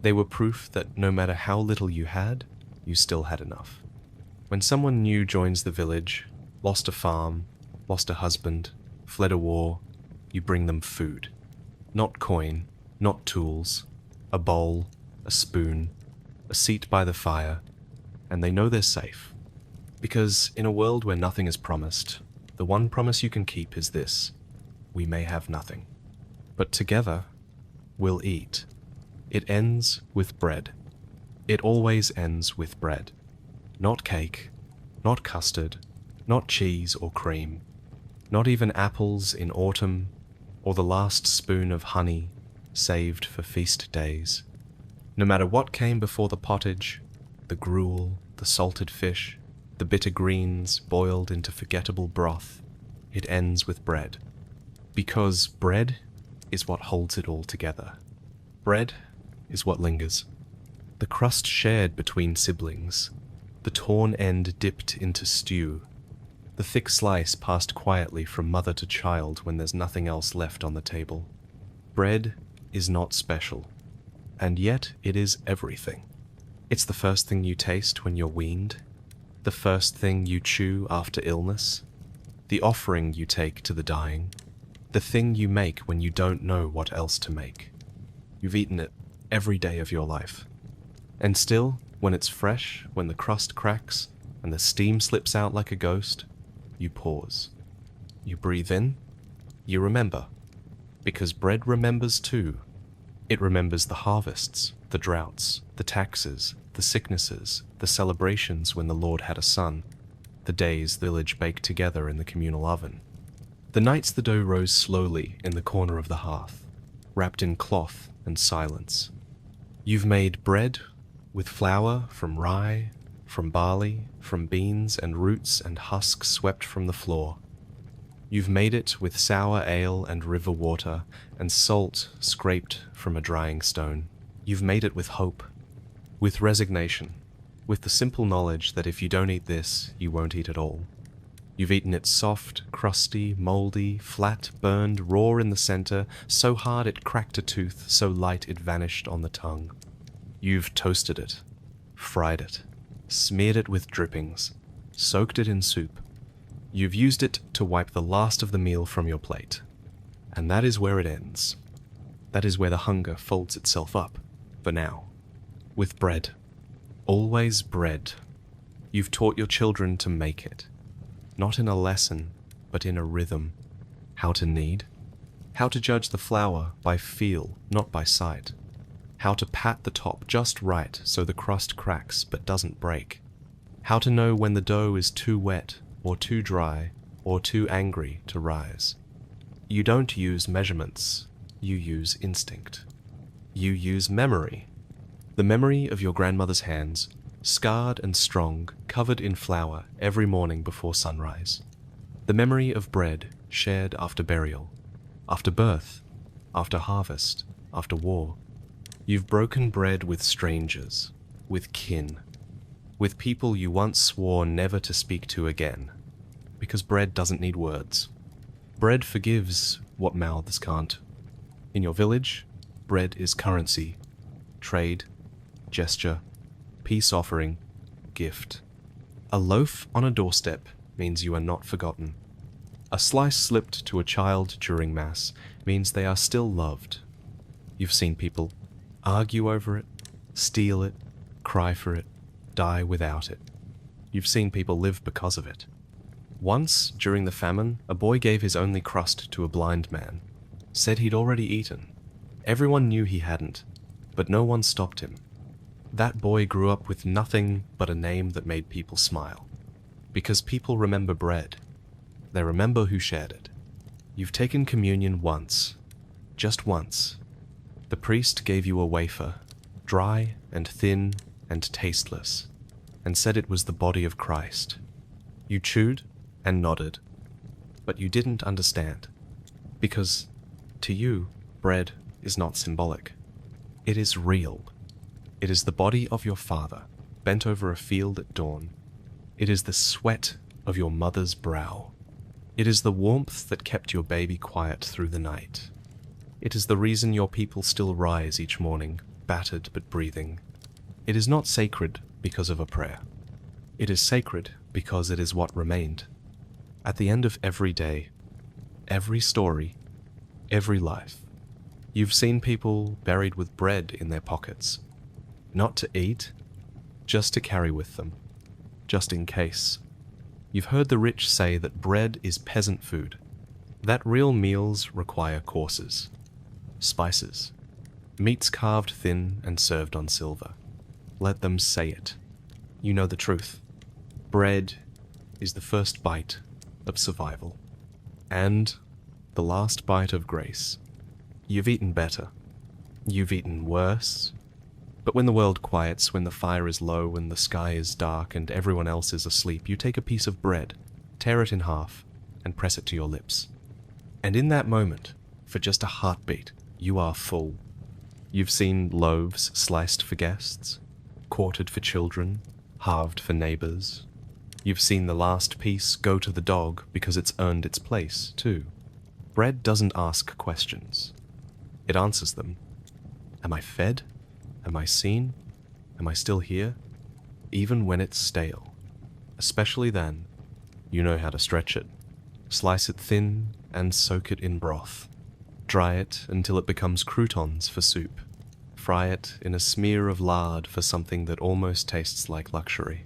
They were proof that no matter how little you had, you still had enough. When someone new joins the village, lost a farm, lost a husband, fled a war, you bring them food. Not coin, not tools, a bowl, a spoon, a seat by the fire, and they know they're safe. Because in a world where nothing is promised, the one promise you can keep is this: we may have nothing, but together we'll eat. It ends with bread. It always ends with bread. Not cake, not custard, not cheese or cream, not even apples in autumn, or the last spoon of honey saved for feast days. No matter what came before the pottage, the gruel, the salted fish, the bitter greens boiled into forgettable broth, it ends with bread. Because bread is what holds it all together. Bread is what lingers. The crust shared between siblings, the torn end dipped into stew, the thick slice passed quietly from mother to child when there's nothing else left on the table. Bread is not special, and yet it is everything. It's the first thing you taste when you're weaned, the first thing you chew after illness, the offering you take to the dying, the thing you make when you don't know what else to make. You've eaten it every day of your life. And still, when it's fresh, when the crust cracks, and the steam slips out like a ghost, you pause. You breathe in. You remember. Because bread remembers too. It remembers the harvests, the droughts, the taxes, the sicknesses, the celebrations when the Lord had a son, the days the village baked together in the communal oven, the nights the dough rose slowly in the corner of the hearth, wrapped in cloth and silence. You've made bread with flour from rye, from barley, from beans and roots and husks swept from the floor. You've made it with sour ale and river water and salt scraped from a drying stone. You've made it with hope, with resignation, with the simple knowledge that if you don't eat this, you won't eat at all. You've eaten it soft, crusty, mouldy, flat, burned, raw in the center, so hard it cracked a tooth, so light it vanished on the tongue. You've toasted it, fried it, smeared it with drippings, soaked it in soup. You've used it to wipe the last of the meal from your plate. And that is where it ends. That is where the hunger folds itself up, for now. With bread. Always bread. You've taught your children to make it. Not in a lesson, but in a rhythm. How to knead. How to judge the flour by feel, not by sight. How to pat the top just right so the crust cracks but doesn't break. How to know when the dough is too wet, or too dry, or too angry to rise. You don't use measurements, you use instinct. You use memory. The memory of your grandmother's hands, scarred and strong, covered in flour every morning before sunrise. The memory of bread shared after burial, after birth, after harvest, after war. You've broken bread with strangers, with kin, with people you once swore never to speak to again, because bread doesn't need words. Bread forgives what mouths can't. In your village, bread is currency, trade, gesture, peace offering, gift. A loaf on a doorstep means you are not forgotten. A slice slipped to a child during Mass means they are still loved. You've seen people argue over it, steal it, cry for it, die without it. You've seen people live because of it. Once, during the famine, a boy gave his only crust to a blind man. said he'd already eaten. Everyone knew he hadn't, but no one stopped him. That boy grew up with nothing but a name that made people smile. Because people remember bread. They remember who shared it. You've taken communion once. Just once. The priest gave you a wafer, dry and thin and tasteless, and said it was the body of Christ. You chewed and nodded, but you didn't understand, because to you, bread is not symbolic. It is real. It is the body of your father, bent over a field at dawn. It is the sweat of your mother's brow. It is the warmth that kept your baby quiet through the night. It is the reason your people still rise each morning, battered but breathing. It is not sacred because of a prayer. It is sacred because it is what remained. At the end of every day, every story, every life, you've seen people buried with bread in their pockets. Not to eat, just to carry with them, just in case. You've heard the rich say that bread is peasant food, that real meals require courses, spices, meats carved thin and served on silver. Let them say it. You know the truth. Bread is the first bite of survival, and the last bite of grace. You've eaten better. You've eaten worse. But when the world quiets, when the fire is low and the sky is dark and everyone else is asleep, you take a piece of bread, tear it in half, and press it to your lips. And in that moment, for just a heartbeat, you are full. You've seen loaves sliced for guests, quartered for children, halved for neighbors. You've seen the last piece go to the dog because it's earned its place, too. Bread doesn't ask questions. It answers them. Am I fed? Am I seen? Am I still here? Even when it's stale. Especially then, you know how to stretch it. Slice it thin and soak it in broth. Dry it until it becomes croutons for soup. Fry it in a smear of lard for something that almost tastes like luxury.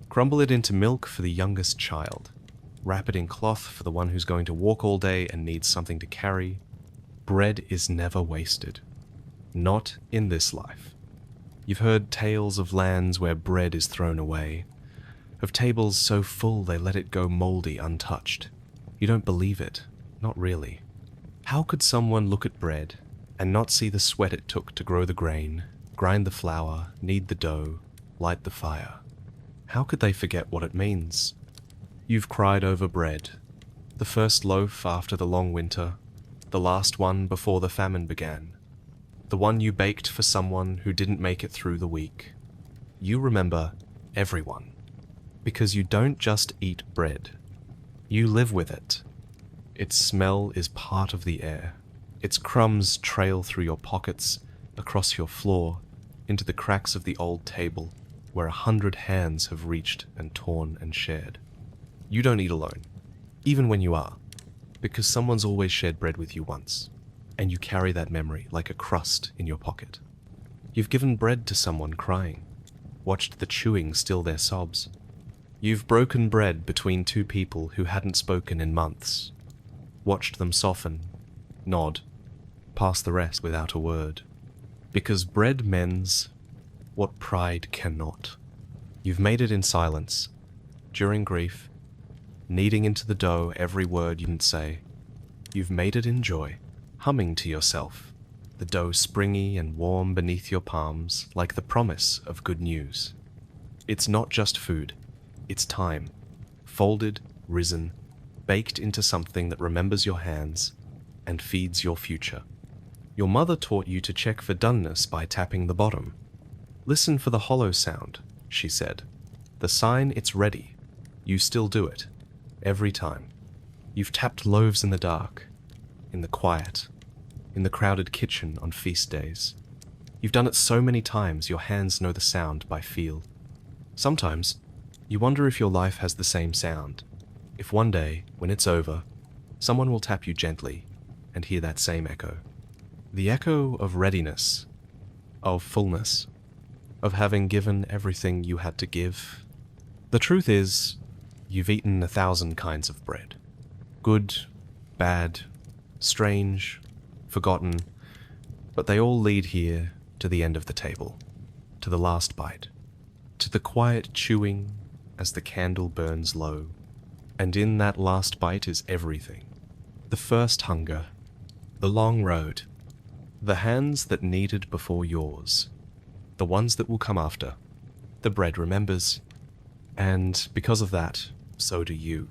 Crumble it into milk for the youngest child. Wrap it in cloth for the one who's going to walk all day and needs something to carry. Bread is never wasted. Not in this life. You've heard tales of lands where bread is thrown away, of tables so full they let it go moldy untouched. You don't believe it, not really. How could someone look at bread and not see the sweat it took to grow the grain, grind the flour, knead the dough, light the fire? How could they forget what it means? You've cried over bread, the first loaf after the long winter, the last one before the famine began. The one you baked for someone who didn't make it through the week. You remember everyone, because you don't just eat bread. You live with it. Its smell is part of the air. Its crumbs trail through your pockets, across your floor, into the cracks of the old table, where 100 hands have reached and torn and shared. You don't eat alone, even when you are, because someone's always shared bread with you once. And you carry that memory like a crust in your pocket. You've given bread to someone crying, watched the chewing still their sobs. You've broken bread between two people who hadn't spoken in months, watched them soften, nod, pass the rest without a word. Because bread mends what pride cannot. You've made it in silence, during grief, kneading into the dough every word you didn't say. You've made it in joy, humming to yourself, the dough springy and warm beneath your palms like the promise of good news. It's not just food, it's time, folded, risen, baked into something that remembers your hands and feeds your future. Your mother taught you to check for doneness by tapping the bottom. Listen for the hollow sound, she said. The sign it's ready. You still do it, every time. You've tapped loaves in the dark, in the quiet, in the crowded kitchen on feast days. You've done it so many times your hands know the sound by feel. Sometimes, you wonder if your life has the same sound. If one day, when it's over, someone will tap you gently and hear that same echo. The echo of readiness, of fullness, of having given everything you had to give. The truth is, you've eaten 1,000 kinds of bread. Good, bad, strange, forgotten, but they all lead here to the end of the table, to the last bite, to the quiet chewing as the candle burns low. And in that last bite is everything. The first hunger, the long road, the hands that kneaded before yours, the ones that will come after. The bread remembers, and because of that, so do you.